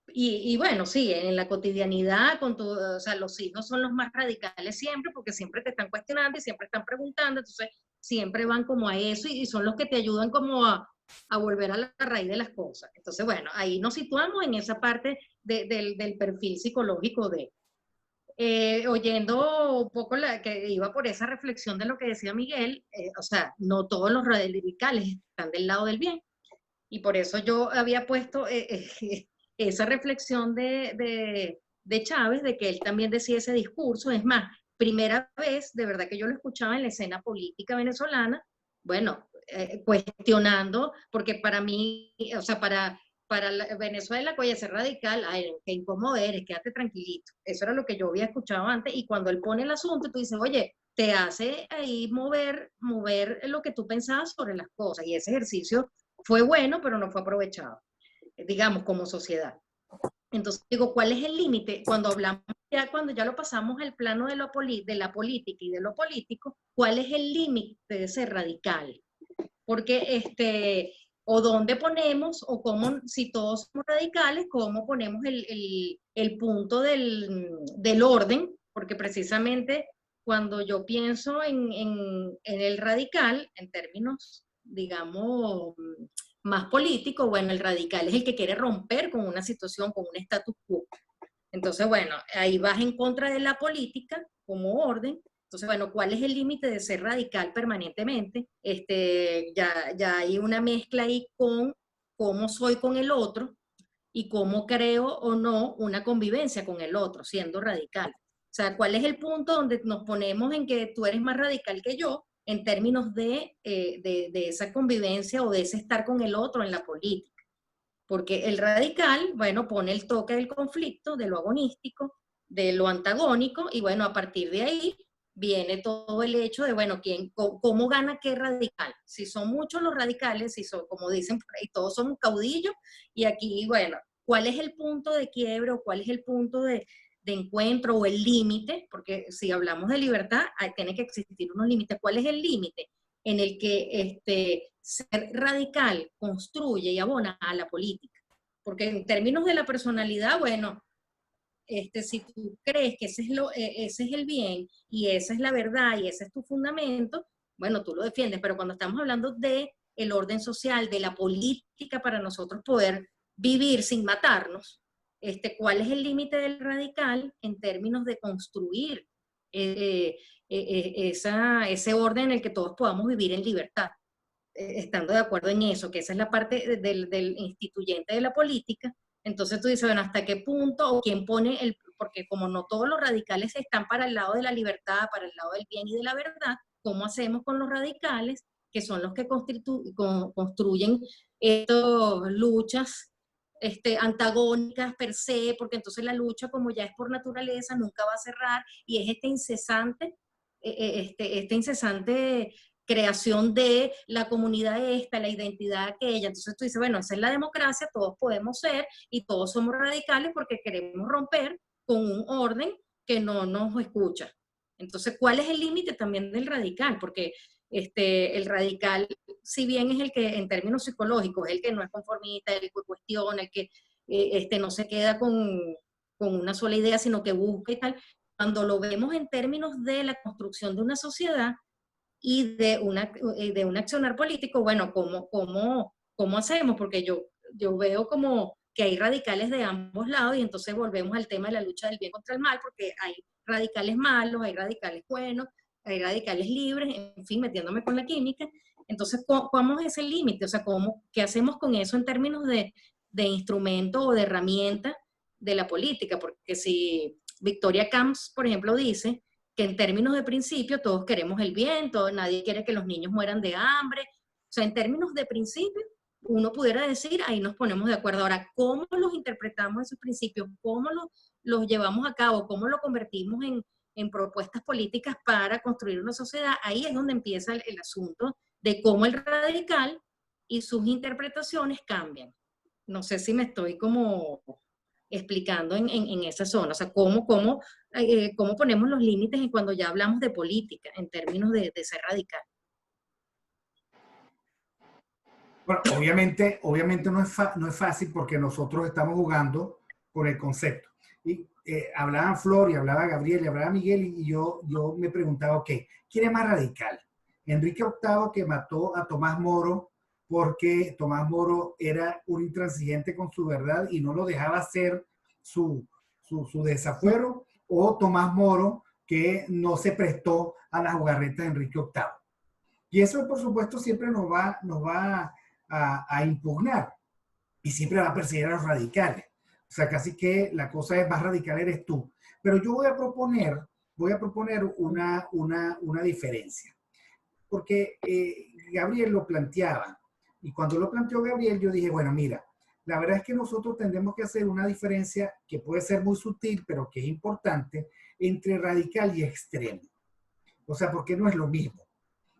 Speaker 4: Y bueno, sí, en la cotidianidad, o sea, los hijos son los más radicales siempre porque siempre te están cuestionando y siempre están preguntando, entonces siempre van como a eso y son los que te ayudan como a volver a la raíz de las cosas. Entonces, bueno, ahí nos situamos en esa parte del perfil psicológico oyendo un poco que iba por esa reflexión de lo que decía Miguel, o sea, no todos los radicales están del lado del bien. Y por eso yo había puesto esa reflexión de Chávez, de que él también decía ese discurso. Es más, primera vez, de verdad que yo lo escuchaba en la escena política venezolana, bueno, cuestionando, porque para mí, o sea, para Venezuela, oye, ser radical, ay, qué incómodo eres, quédate tranquilito. Eso era lo que yo había escuchado antes, y cuando él pone el asunto, tú dices, oye, te hace ahí mover lo que tú pensabas sobre las cosas, y ese ejercicio fue bueno, pero no fue aprovechado, digamos, como sociedad. Entonces, digo, ¿cuál es el límite? Cuando hablamos, cuando ya lo pasamos al plano de la política y de lo político, ¿cuál es el límite de ser radical? Porque, o dónde ponemos, o cómo, si todos somos radicales, cómo ponemos el punto del orden, porque precisamente cuando yo pienso en el radical, en términos, digamos, más políticos, bueno, el radical es el que quiere romper con una situación, con un status quo. Entonces, bueno, ahí vas en contra de la política como orden. Entonces, bueno, ¿cuál es el límite de ser radical permanentemente? Ya hay una mezcla ahí con cómo soy con el otro y cómo creo o no una convivencia con el otro, siendo radical. O sea, ¿cuál es el punto donde nos ponemos en que tú eres más radical que yo en términos de esa convivencia o de ese estar con el otro en la política? Porque el radical, bueno, pone el toque del conflicto, de lo agonístico, de lo antagónico, y bueno, a partir de ahí viene todo el hecho de, bueno, cómo gana qué radical. Si son muchos los radicales, si son, como dicen por ahí, todos somos caudillos, y aquí, bueno, ¿cuál es el punto de quiebre o cuál es el punto de encuentro o el límite? Porque si hablamos de libertad, tiene que existir unos límites. ¿Cuál es el límite en el que ser radical construye y abona a la política? Porque en términos de la personalidad, bueno, si tú crees que ese es el bien y esa es la verdad y ese es tu fundamento, bueno, tú lo defiendes, pero cuando estamos hablando de el orden social, de la política para nosotros poder vivir sin matarnos, ¿cuál es el límite del radical en términos de construir ese orden en el que todos podamos vivir en libertad? Estando de acuerdo en eso, que esa es la parte del instituyente de la política. Entonces tú dices, bueno, ¿hasta qué punto o quién pone porque como no todos los radicales están para el lado de la libertad, para el lado del bien y de la verdad, ¿cómo hacemos con los radicales, que son los que construyen estas luchas antagónicas per se? Porque entonces la lucha, como ya es por naturaleza, nunca va a cerrar, y es esta incesante creación de la comunidad la identidad aquella. Entonces tú dices, bueno, esa es la democracia, todos podemos ser y todos somos radicales porque queremos romper con un orden que no nos escucha. Entonces, ¿cuál es el límite también del radical? Porque el radical, si bien es el que en términos psicológicos, es el que no es conformista, el que cuestiona, el que no se queda con una sola idea, sino que busca y tal, cuando lo vemos en términos de la construcción de una sociedad y de un accionar político, bueno, ¿cómo hacemos? Porque yo veo como que hay radicales de ambos lados y entonces volvemos al tema de la lucha del bien contra el mal, porque hay radicales malos, hay radicales buenos, hay radicales libres, en fin, metiéndome con la química. Entonces, ¿cómo es ese límite? O sea, ¿qué hacemos con eso en términos de instrumento o de herramienta de la política? Porque si Victoria Camps, por ejemplo, dice que en términos de principio todos queremos el bien, nadie quiere que los niños mueran de hambre. O sea, en términos de principio, uno pudiera decir, ahí nos ponemos de acuerdo. Ahora, ¿cómo los interpretamos esos principios? ¿Cómo los llevamos a cabo? ¿Cómo lo convertimos en propuestas políticas para construir una sociedad? Ahí es donde empieza el asunto de cómo el radical y sus interpretaciones cambian. No sé si me estoy como explicando en esa zona. O sea, cómo ponemos los límites en cuando ya hablamos de política, en términos de ser radical.
Speaker 1: Bueno, obviamente no es fácil porque nosotros estamos jugando con el concepto. Y hablaban Flor, y hablaba Gabriel, y hablaba Miguel, y yo me preguntaba, ok, ¿quién es más radical? Enrique VIII, que mató a Tomás Moro porque Tomás Moro era un intransigente con su verdad y no lo dejaba hacer su desafuero, o Tomás Moro, que no se prestó a las jugarretas de Enrique VIII. Y eso, por supuesto, siempre nos va a impugnar y siempre va a perseguir a los radicales. O sea, casi que la cosa es más radical eres tú. Pero yo voy a proponer una diferencia. Porque Gabriel lo planteaba. Y cuando lo planteó Gabriel, yo dije, bueno, mira, la verdad es que nosotros tendremos que hacer una diferencia que puede ser muy sutil, pero que es importante, entre radical y extremo. O sea, porque no es lo mismo.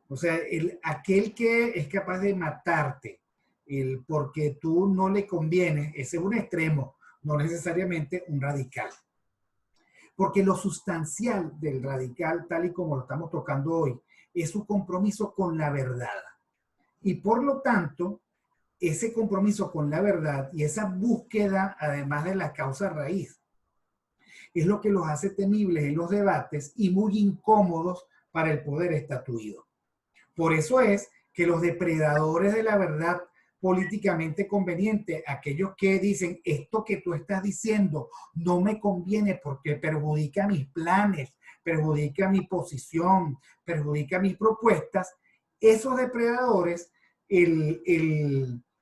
Speaker 1: O sea, aquel que es capaz de matarte porque tú no le convienes, ese es un extremo, no necesariamente un radical. Porque lo sustancial del radical, tal y como lo estamos tocando hoy, es su compromiso con la verdad. Y por lo tanto, ese compromiso con la verdad y esa búsqueda, además de la causa raíz, es lo que los hace temibles en los debates y muy incómodos para el poder estatuido. Por eso es que los depredadores de la verdad políticamente conveniente, aquellos que dicen esto que tú estás diciendo no me conviene porque perjudica mis planes, perjudica mi posición, perjudica mis propuestas, esos depredadores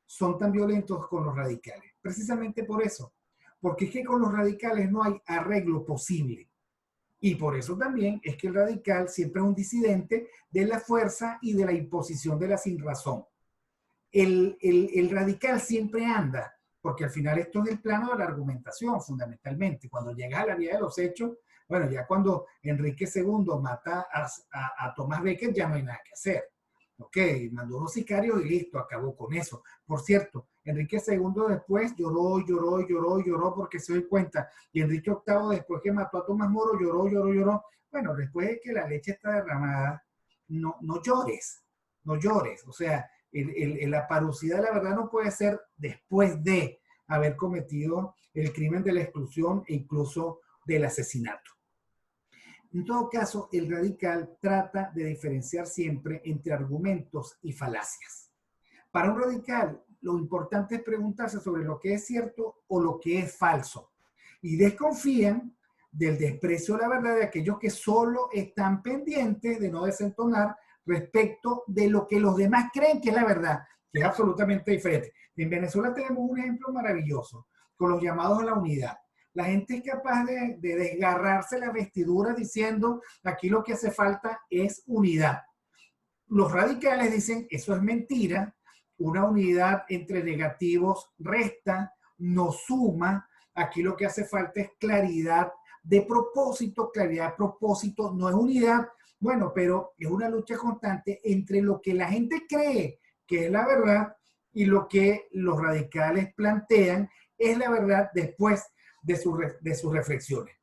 Speaker 1: son tan violentos con los radicales. Precisamente por eso, porque es que con los radicales no hay arreglo posible. Y por eso también es que el radical siempre es un disidente de la fuerza y de la imposición de la sinrazón. El radical siempre anda, porque al final esto es el plano de la argumentación, fundamentalmente. Cuando llegas a la vía de los hechos, bueno, ya cuando Enrique II mata a Tomás Becket, ya no hay nada que hacer. Ok, mandó unos sicarios y listo, acabó con eso. Por cierto, Enrique II después lloró porque se dio cuenta. Y Enrique VIII, después que mató a Tomás Moro, lloró. Bueno, después de que la leche está derramada, no llores. O sea, la parosidad de la verdad no puede ser después de haber cometido el crimen de la exclusión e incluso del asesinato. En todo caso, el radical trata de diferenciar siempre entre argumentos y falacias. Para un radical, lo importante es preguntarse sobre lo que es cierto o lo que es falso. Y desconfían del desprecio a la verdad de aquellos que solo están pendientes de no desentonar respecto de lo que los demás creen que es la verdad, que es absolutamente diferente. En Venezuela tenemos un ejemplo maravilloso con los llamados a la unidad. La gente es capaz de desgarrarse la vestidura diciendo aquí lo que hace falta es unidad. Los radicales dicen eso es mentira, una unidad entre negativos resta, no suma, aquí lo que hace falta es claridad de propósito no es unidad. Bueno, pero es una lucha constante entre lo que la gente cree que es la verdad y lo que los radicales plantean es la verdad después de sus reflexiones.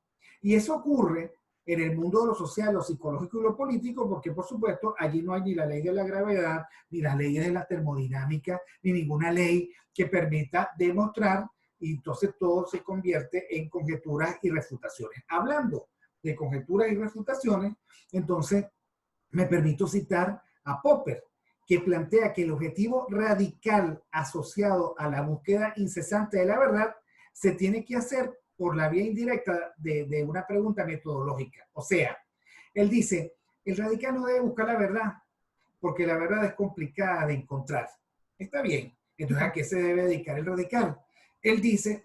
Speaker 1: Y eso ocurre en el mundo de lo social, lo psicológico y lo político, porque por supuesto allí no hay ni la ley de la gravedad, ni las leyes de la termodinámica, ni ninguna ley que permita demostrar, y entonces todo se convierte en conjeturas y refutaciones. Hablando de conjeturas y refutaciones, entonces me permito citar a Popper, que plantea que el objetivo radical asociado a la búsqueda incesante de la verdad se tiene que hacer por la vía indirecta de una pregunta metodológica. O sea, él dice, el radical no debe buscar la verdad, porque la verdad es complicada de encontrar. Está bien. Entonces, ¿a qué se debe dedicar el radical? Él dice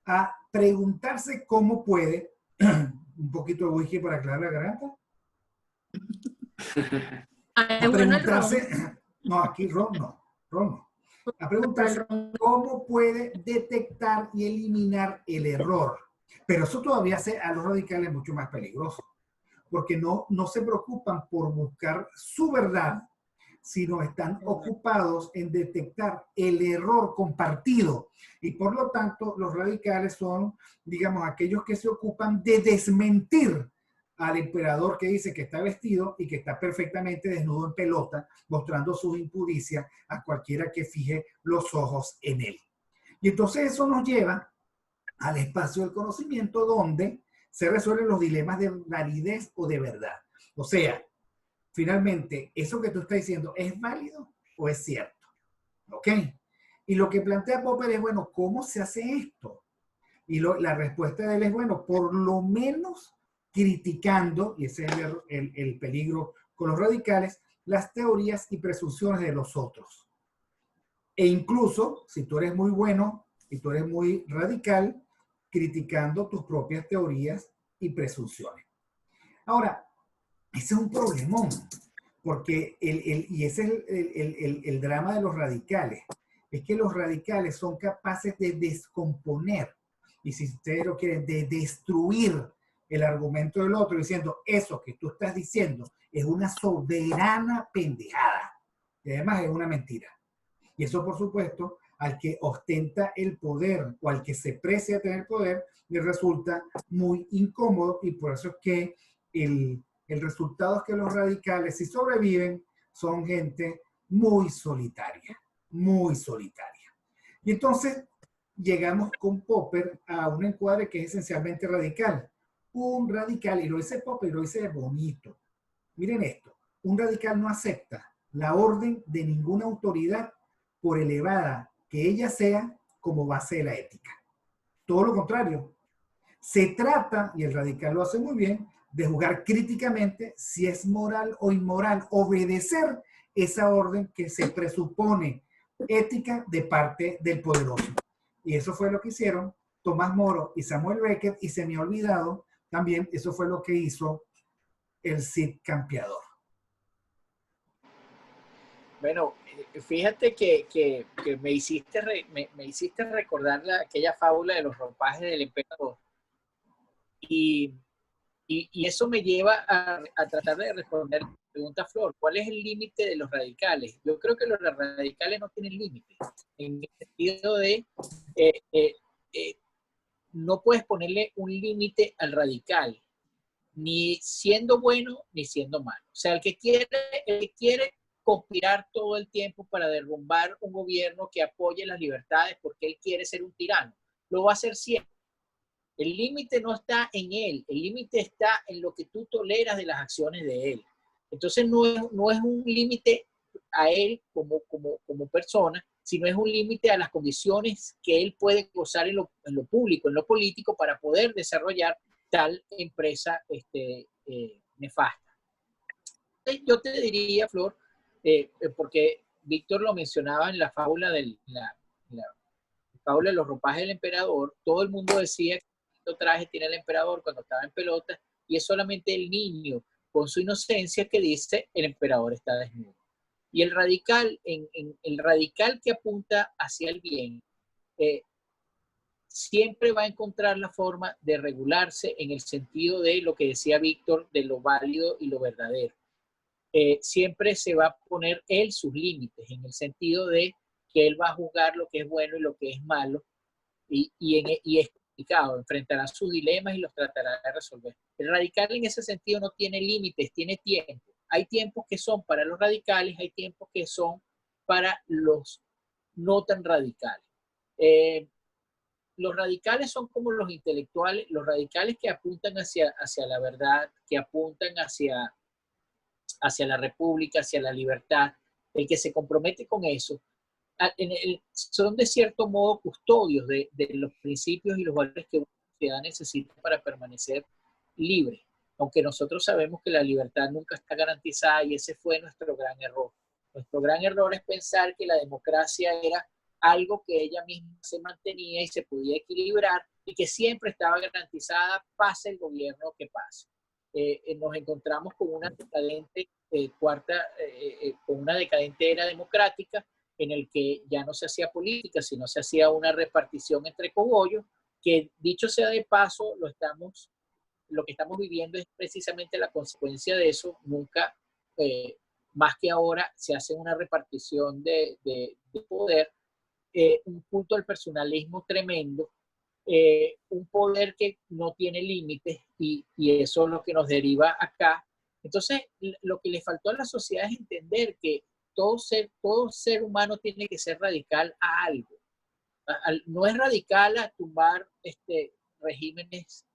Speaker 1: a preguntarse cómo puede, un poquito de whisky para aclarar la garganta, a preguntarse, no, aquí ron no, a preguntarse cómo puede detectar y eliminar el error. Pero eso todavía hace a los radicales mucho más peligrosos, porque no se preocupan por buscar su verdad, sino están ocupados en detectar el error compartido. Y por lo tanto, los radicales son, digamos, aquellos que se ocupan de desmentir al emperador que dice que está vestido y que está perfectamente desnudo en pelota, mostrando sus impudicias a cualquiera que fije los ojos en él. Y entonces eso nos lleva al espacio del conocimiento, donde se resuelven los dilemas de validez o de verdad. O sea, finalmente, eso que tú estás diciendo, ¿es válido o es cierto? ¿Ok? Y lo que plantea Popper es, bueno, ¿cómo se hace esto? Y la respuesta de él es, bueno, por lo menos criticando, y ese es el peligro con los radicales, las teorías y presunciones de los otros. E incluso, si tú eres muy bueno y tú eres muy radical, criticando tus propias teorías y presunciones. Ahora, ese es un problemón, porque y ese es el drama de los radicales, es que los radicales son capaces de descomponer, y si ustedes lo quieren, de destruir el argumento del otro, diciendo, eso que tú estás diciendo es una soberana pendejada, y además es una mentira. Y eso, por supuesto, al que ostenta el poder o al que se precia tener poder, le resulta muy incómodo, y por eso es que el resultado es que los radicales, si sobreviven, son gente muy solitaria, muy solitaria. Y entonces llegamos con Popper a un encuadre que es esencialmente radical. Un radical, y lo dice Popper y lo dice bonito. Miren esto, un radical no acepta la orden de ninguna autoridad, por elevada que ella sea, como base de la ética. Todo lo contrario. Se trata, y el radical lo hace muy bien, de juzgar críticamente si es moral o inmoral obedecer esa orden que se presupone ética de parte del poderoso. Y eso fue lo que hicieron Tomás Moro y Samuel Beckett, y se me ha olvidado también, eso fue lo que hizo el Cid Campeador.
Speaker 2: Bueno, fíjate que me hiciste recordar aquella fábula de los ropajes del emperador. Y eso me lleva a tratar de responder la pregunta, Flor, ¿cuál es el límite de los radicales? Yo creo que los radicales no tienen límite, en el sentido de no puedes ponerle un límite al radical, ni siendo bueno ni siendo malo. O sea, el que quiere conspirar todo el tiempo para derrumbar un gobierno que apoye las libertades porque él quiere ser un tirano, lo va a hacer siempre. El límite no está en él, el límite está en lo que tú toleras de las acciones de él. Entonces no es un límite a él como persona, sino es un límite a las condiciones que él puede gozar en lo público, en lo político, para poder desarrollar tal empresa nefasta. Yo te diría, Flor, porque Víctor lo mencionaba en la fábula la fábula de los ropajes del emperador, todo el mundo decía que traje tiene el emperador cuando estaba en pelota, y es solamente el niño con su inocencia que dice el emperador está desnudo. Y el radical, el radical que apunta hacia el bien, siempre va a encontrar la forma de regularse en el sentido de lo que decía Víctor, de lo válido y lo verdadero. Siempre se va a poner él sus límites, en el sentido de que él va a juzgar lo que es bueno y lo que es malo, y es complicado, enfrentará sus dilemas y los tratará de resolver. El radical en ese sentido no tiene límites, tiene tiempo. Hay tiempos que son para los radicales, hay tiempos que son para los no tan radicales. los radicales son como los intelectuales, los radicales que apuntan hacia la verdad, que apuntan hacia la república, hacia la libertad, el que se compromete con eso, son de cierto modo custodios de los principios y los valores que una sociedad necesita para permanecer libre, aunque nosotros sabemos que la libertad nunca está garantizada y ese fue nuestro gran error. Nuestro gran error es pensar que la democracia era algo que ella misma se mantenía y se podía equilibrar y que siempre estaba garantizada, pase el gobierno que pase. Nos encontramos con una decadente con una decadente era democrática en el que ya no se hacía política, sino se hacía una repartición entre cogollos, que dicho sea de paso, lo que estamos viviendo es precisamente la consecuencia de eso. Nunca, más que ahora, se hace una repartición de poder, un culto al personalismo tremendo, un poder que no tiene límites y eso es lo que nos deriva acá. Entonces, lo que le faltó a la sociedad es entender que todo ser humano tiene que ser radical a algo. No es radical a tumbar regímenes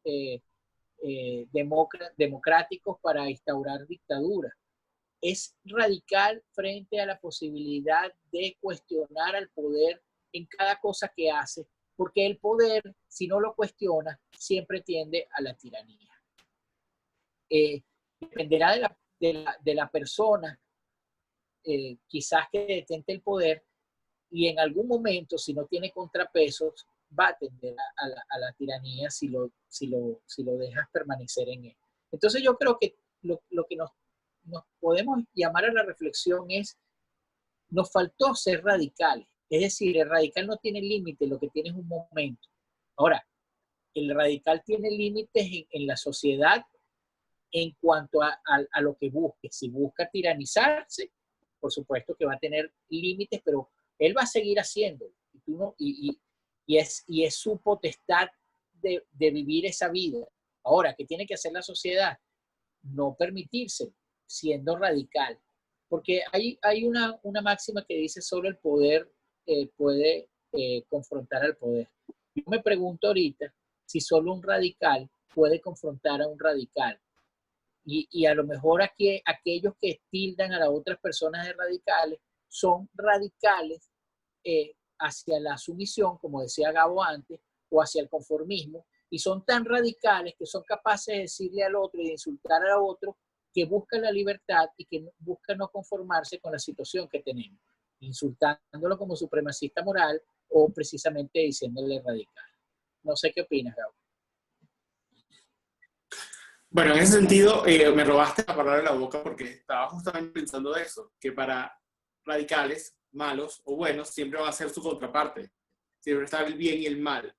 Speaker 2: democráticos para instaurar dictadura. Es radical frente a la posibilidad de cuestionar al poder en cada cosa que hace, porque el poder, si no lo cuestiona, siempre tiende a la tiranía. Dependerá de la persona, quizás que detente el poder, y en algún momento, si no tiene contrapesos, va a tender a la tiranía si lo dejas permanecer en él. Entonces yo creo que lo que nos podemos llamar a la reflexión es, nos faltó ser radicales. Es decir, el radical no tiene límite, lo que tiene es un momento. Ahora, el radical tiene límites en la sociedad en cuanto a lo que busque. Si busca tiranizarse, por supuesto que va a tener límites, pero él va a seguir haciéndolo. Y es su potestad de vivir esa vida. Ahora, ¿qué tiene que hacer la sociedad? No permitirse, siendo radical. Porque hay una máxima que dice solo el poder puede confrontar al poder. Yo me pregunto ahorita si solo un radical puede confrontar a un radical. Y a lo mejor aquí, aquellos que tildan a las otras personas de radicales son radicales hacia la sumisión, como decía Gabo antes, o hacia el conformismo, y son tan radicales que son capaces de decirle al otro y de insultar al otro que busca la libertad y que busca no conformarse con la situación que tenemos, insultándolo como supremacista moral o precisamente diciéndole radical. No sé qué opinas, Gabo.
Speaker 3: Bueno, en ese sentido, me robaste la palabra de la boca porque estaba justamente pensando eso, que para radicales, malos o buenos, siempre va a ser su contraparte. Siempre está el bien y el mal.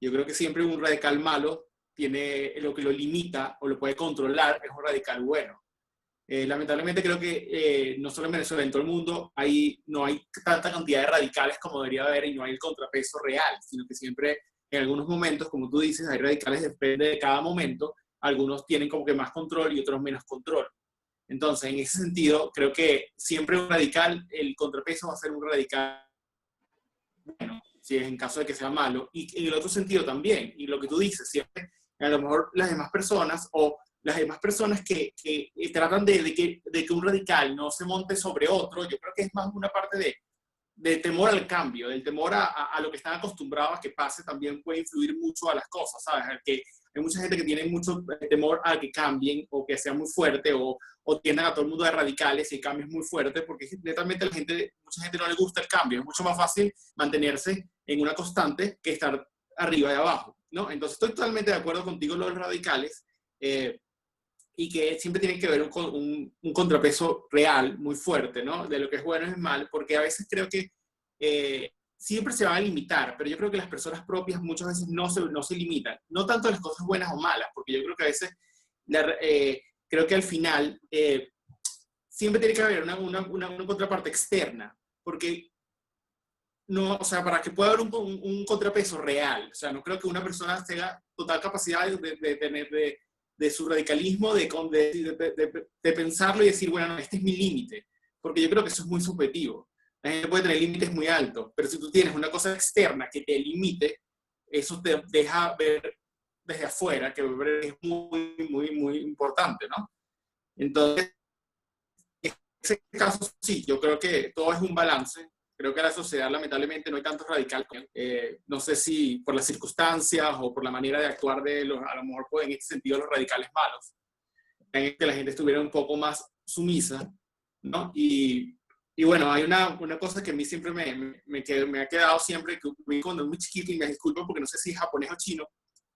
Speaker 3: Yo creo que siempre un radical malo tiene lo que lo limita o lo puede controlar, es un radical bueno. Lamentablemente creo que no solo en Venezuela, en todo el mundo no hay tanta cantidad de radicales como debería haber y no hay el contrapeso real, sino que siempre en algunos momentos, como tú dices, hay radicales, depende de cada momento. Algunos tienen como que más control y otros menos control. Entonces, en ese sentido, creo que siempre un radical, el contrapeso va a ser un radical bueno, si es en caso de que sea malo. Y en el otro sentido también, y lo que tú dices, siempre, a lo mejor las demás personas o las demás personas que tratan de que un radical no se monte sobre otro, yo creo que es más una parte de temor al cambio, del temor a lo que están acostumbrados a que pase, también puede influir mucho a las cosas, ¿sabes? Que hay mucha gente que tiene mucho temor a que cambien o que sea muy fuerte o tiendan a todo el mundo de radicales y el cambio es muy fuerte porque netamente mucha gente no le gusta el cambio. Es mucho más fácil mantenerse en una constante que estar arriba y abajo, ¿no? Entonces estoy totalmente de acuerdo contigo en los radicales y que siempre tiene que haber un contrapeso real muy fuerte, ¿no? De lo que es bueno y es mal, porque a veces creo que siempre se van a limitar, pero yo creo que las personas propias muchas veces no se limitan. No tanto las cosas buenas o malas, porque yo creo que a veces, creo que al final siempre tiene que haber una contraparte externa, porque no, o sea, para que pueda haber un contrapeso real, o sea, no creo que una persona tenga total capacidad de su radicalismo, de pensarlo y decir, bueno, no, este es mi límite, porque yo creo que eso es muy subjetivo. La gente puede tener límites muy altos, pero si tú tienes una cosa externa que te limite, eso te deja ver desde afuera, que es muy, muy, muy importante, ¿no? Entonces, en ese caso sí, yo creo que todo es un balance. Creo que en la sociedad lamentablemente no hay tantos radicales. No sé si por las circunstancias o por la manera de actuar de los, a lo mejor en este sentido los radicales malos, en que la gente estuviera un poco más sumisa, ¿no? Y bueno, hay una cosa que a mí siempre me ha quedado siempre, que vi cuando muy chiquito, y me disculpo porque no sé si es japonés o chino,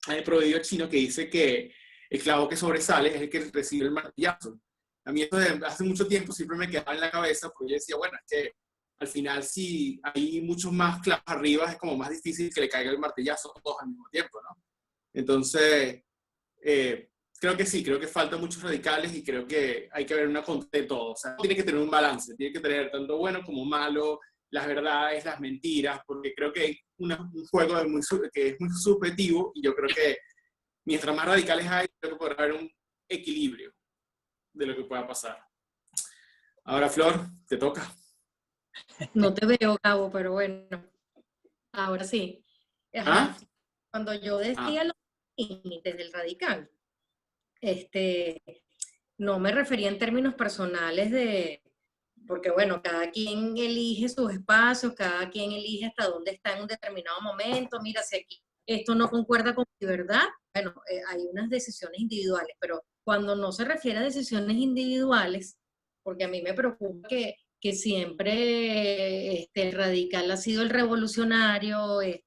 Speaker 3: hay un proverbio chino que dice que el clavo que sobresale es el que recibe el martillazo. A mí esto de hace mucho tiempo siempre me quedaba en la cabeza, porque yo decía, bueno, es que al final si hay muchos más clavos arriba, es como más difícil que le caiga el martillazo a todos al mismo tiempo, ¿no? Entonces, creo que sí, creo que faltan muchos radicales y creo que hay que ver una contra de todo. O sea, tiene que tener un balance, tiene que tener tanto bueno como malo, las verdades, las mentiras, porque creo que hay un juego que es muy subjetivo y yo creo que mientras más radicales hay, creo que podrá haber un equilibrio de lo que pueda pasar. Ahora, Flor, te toca.
Speaker 4: No te veo, Gabo, pero bueno, ahora sí. Ajá.
Speaker 3: ¿Ah?
Speaker 4: Cuando yo decía los límites del radical, no me refería en términos personales porque bueno, cada quien elige sus espacios, cada quien elige hasta dónde está en un determinado momento. Mira, si aquí esto no concuerda con mi verdad, bueno, hay unas decisiones individuales, pero cuando no se refiere a decisiones individuales, porque a mí me preocupa que siempre el radical ha sido el revolucionario, el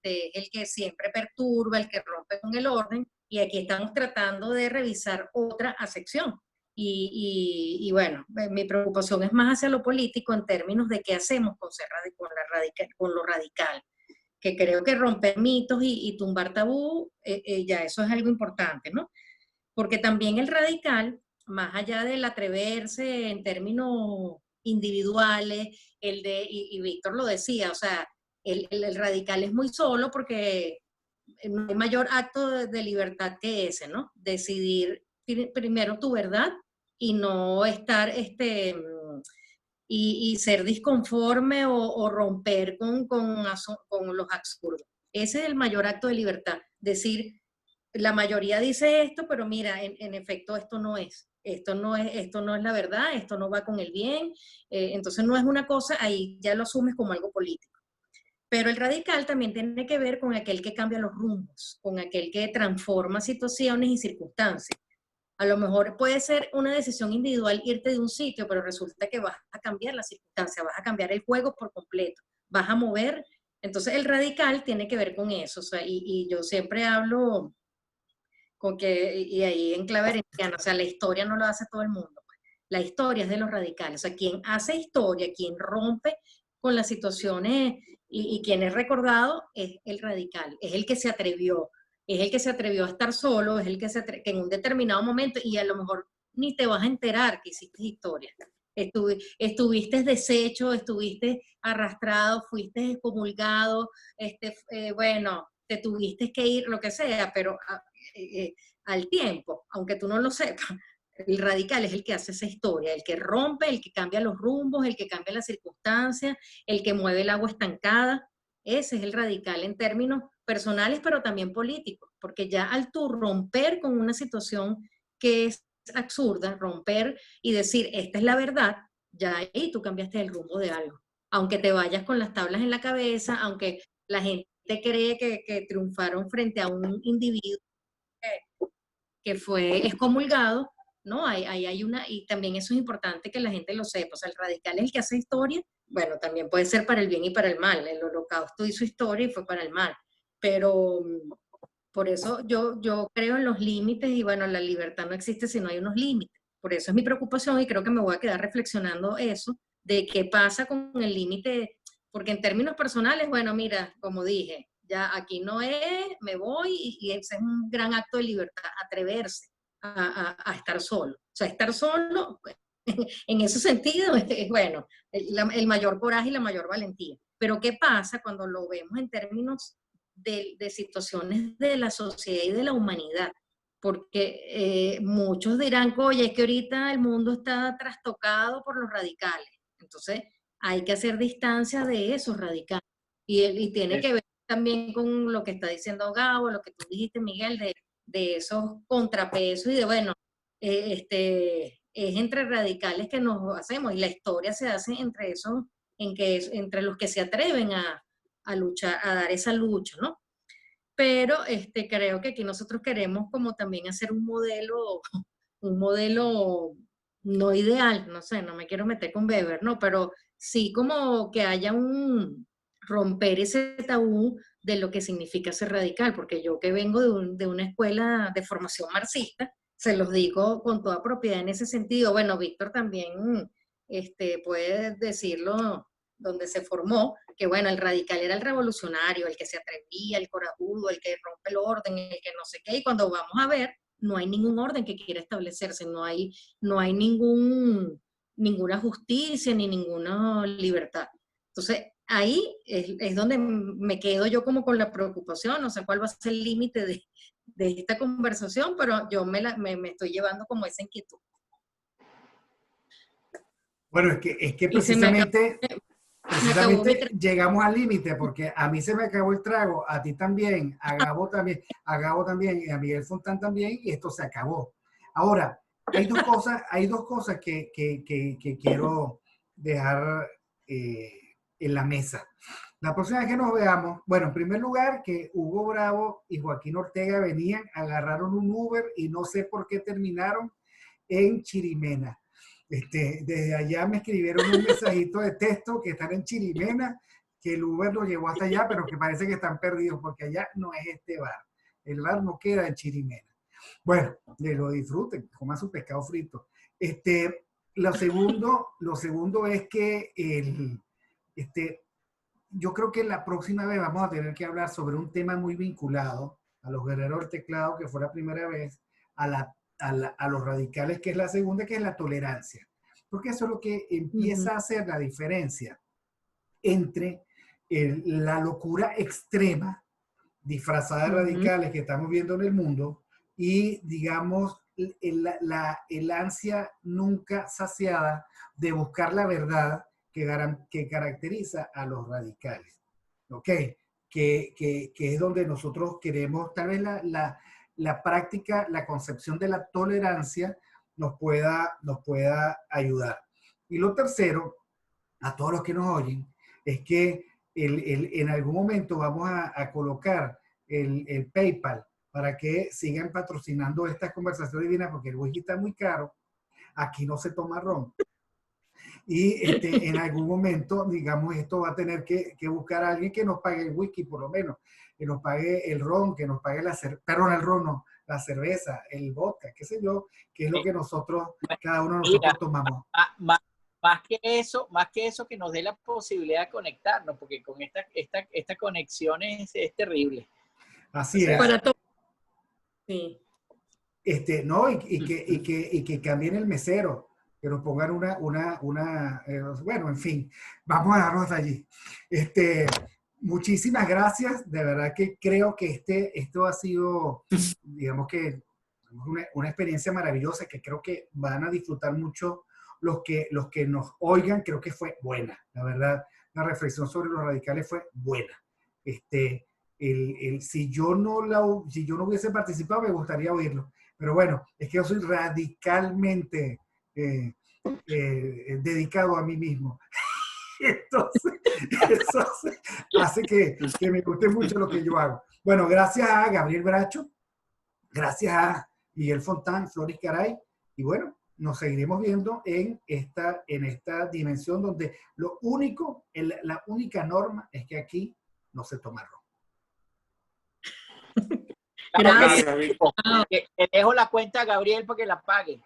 Speaker 4: que siempre perturba, el que rompe con el orden, y aquí estamos tratando de revisar otra acepción. Y bueno, mi preocupación es más hacia lo político en términos de qué hacemos con lo radical, que creo que romper mitos y tumbar tabú, ya eso es algo importante, ¿no? Porque también el radical, más allá del atreverse en términos individuales, y Víctor lo decía, o sea, el radical es muy solo porque no hay mayor acto de libertad que ese, ¿no? Decidir primero tu verdad y no estar y ser disconforme o romper con los absurdos. Ese es el mayor acto de libertad. Decir, la mayoría dice esto, pero mira, en efecto esto no es. Esto no es la verdad, esto no va con el bien. Entonces no es una cosa, ahí ya lo asumes como algo político. Pero el radical también tiene que ver con aquel que cambia los rumbos, con aquel que transforma situaciones y circunstancias. A lo mejor puede ser una decisión individual irte de un sitio, pero resulta que vas a cambiar la circunstancia, vas a cambiar el juego por completo, vas a mover. Entonces el radical tiene que ver con eso. O sea, y yo siempre hablo con que, y ahí en clave arentiana, o sea, la historia no lo hace todo el mundo. La historia es de los radicales. O sea, quien hace historia, quien rompe con las situaciones y quien es recordado es el radical, es el que se atrevió, es el que se atrevió a estar solo, es el que que en un determinado momento, y a lo mejor ni te vas a enterar que hiciste historia. Estuviste deshecho, estuviste arrastrado, fuiste excomulgado, bueno, te tuviste que ir, lo que sea, pero al tiempo, aunque tú no lo sepas, el radical es el que hace esa historia, el que rompe, el que cambia los rumbos, el que cambia las circunstancias, el que mueve el agua estancada. Ese es el radical en términos personales, pero también políticos, porque ya al tú romper con una situación que es absurda, romper y decir, esta es la verdad, ya ahí tú cambiaste el rumbo de algo. Aunque te vayas con las tablas en la cabeza, aunque la gente cree que triunfaron frente a un individuo que fue excomulgado, ¿no? Hay una, y también eso es importante que la gente lo sepa, o sea, el radical es el que hace historia, bueno, también puede ser para el bien y para el mal, el Holocausto hizo historia y fue para el mal, pero por eso yo creo en los límites y bueno, la libertad no existe si no hay unos límites, por eso es mi preocupación y creo que me voy a quedar reflexionando eso, de qué pasa con el límite, porque en términos personales, bueno, mira, como dije, ya aquí no es, me voy y ese es un gran acto de libertad, atreverse a estar solo. O sea, estar solo, en ese sentido, es bueno, el mayor coraje y la mayor valentía. Pero ¿qué pasa cuando lo vemos en términos de situaciones de la sociedad y de la humanidad? Porque muchos dirán, oye, es que ahorita el mundo está trastocado por los radicales. Entonces, hay que hacer distancia de esos radicales. Y tiene que ver también con lo que está diciendo Gabo, lo que tú dijiste, Miguel, de esos contrapesos y de, bueno, es entre radicales que nos hacemos y la historia se hace entre esos, entre los que se atreven a luchar, a dar esa lucha, ¿no? Pero creo que aquí nosotros queremos como también hacer un modelo no ideal, no sé, no me quiero meter con Weber, ¿no? Pero sí como que haya romper ese tabú de lo que significa ser radical, porque yo que vengo de una escuela de formación marxista, se los digo con toda propiedad en ese sentido. Bueno, Víctor también puede decirlo donde se formó, que bueno, el radical era el revolucionario, el que se atrevía, el corajudo, el que rompe el orden, el que no sé qué, y cuando vamos a ver, no hay ningún orden que quiera establecerse, no hay ninguna justicia ni ninguna libertad. Entonces, ahí es donde me quedo yo como con la preocupación, no sé cuál va a ser el límite de esta conversación, pero yo me estoy llevando como esa inquietud.
Speaker 1: Bueno, es que precisamente
Speaker 4: Precisamente
Speaker 1: llegamos al límite, porque a mí se me acabó el trago, a ti también, a Gabo también, y a Miguel Fontán también, y esto se acabó. Ahora, hay dos cosas que quiero dejar en la mesa. La próxima vez que nos veamos, bueno, en primer lugar, que Hugo Bravo y Joaquín Ortega venían, agarraron un Uber y no sé por qué terminaron en Chirimena. Desde allá me escribieron un mensajito de texto que están en Chirimena, que el Uber lo llevó hasta allá, pero que parece que están perdidos porque allá no es este bar. El bar no queda en Chirimena. Bueno, que lo disfruten, coman su pescado frito. Lo segundo es que yo creo que la próxima vez vamos a tener que hablar sobre un tema muy vinculado a los guerreros del teclado, que fue la primera vez, a los radicales, que es la segunda, que es la tolerancia. Porque eso es lo que empieza a hacer la diferencia entre la locura extrema, disfrazada de radicales que estamos viendo en el mundo, y, digamos, el ansia nunca saciada de buscar la verdad que caracteriza a los radicales. ¿Ok? Que es donde nosotros queremos, tal vez la práctica, la concepción de la tolerancia nos pueda ayudar. Y lo tercero, a todos los que nos oyen, es que en algún momento vamos a colocar el PayPal para que sigan patrocinando estas conversaciones divinas, porque el whisky está muy caro, aquí no se toma ron. Y en algún momento, digamos, esto va a tener que buscar a alguien que nos pague el whisky, por lo menos, que nos pague el ron, que nos pague el ron no, la cerveza, el vodka, qué sé yo, que es lo que nosotros, cada uno de nosotros tomamos.
Speaker 2: Más que eso, que nos dé la posibilidad de conectarnos, porque con esta conexión es terrible.
Speaker 1: Así es.
Speaker 4: Para todo. Sí.
Speaker 1: No, y que cambien el mesero, que nos pongan bueno, en fin, vamos a darnos allí. Muchísimas gracias, de verdad que creo que esto ha sido, digamos que una experiencia maravillosa que creo que van a disfrutar mucho los que nos oigan. Creo que fue buena, la verdad, la reflexión sobre los radicales fue buena. Si yo no hubiese participado, me gustaría oírlo. Pero bueno, es que yo soy radicalmente dedicado a mí mismo. Entonces, eso hace que me guste mucho lo que yo hago. Bueno, gracias a Gabriel Bracho, gracias a Miguel Fontán, Floris Caray, y bueno, nos seguiremos viendo en esta dimensión donde la única norma es que aquí no se toma ron.
Speaker 4: Gracias.
Speaker 2: Le dejo la cuenta a Gabriel para que la pague.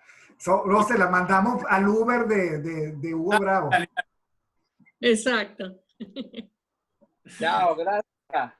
Speaker 1: No, se la mandamos al Uber de Hugo Bravo.
Speaker 4: Exacto.
Speaker 2: Chao, gracias.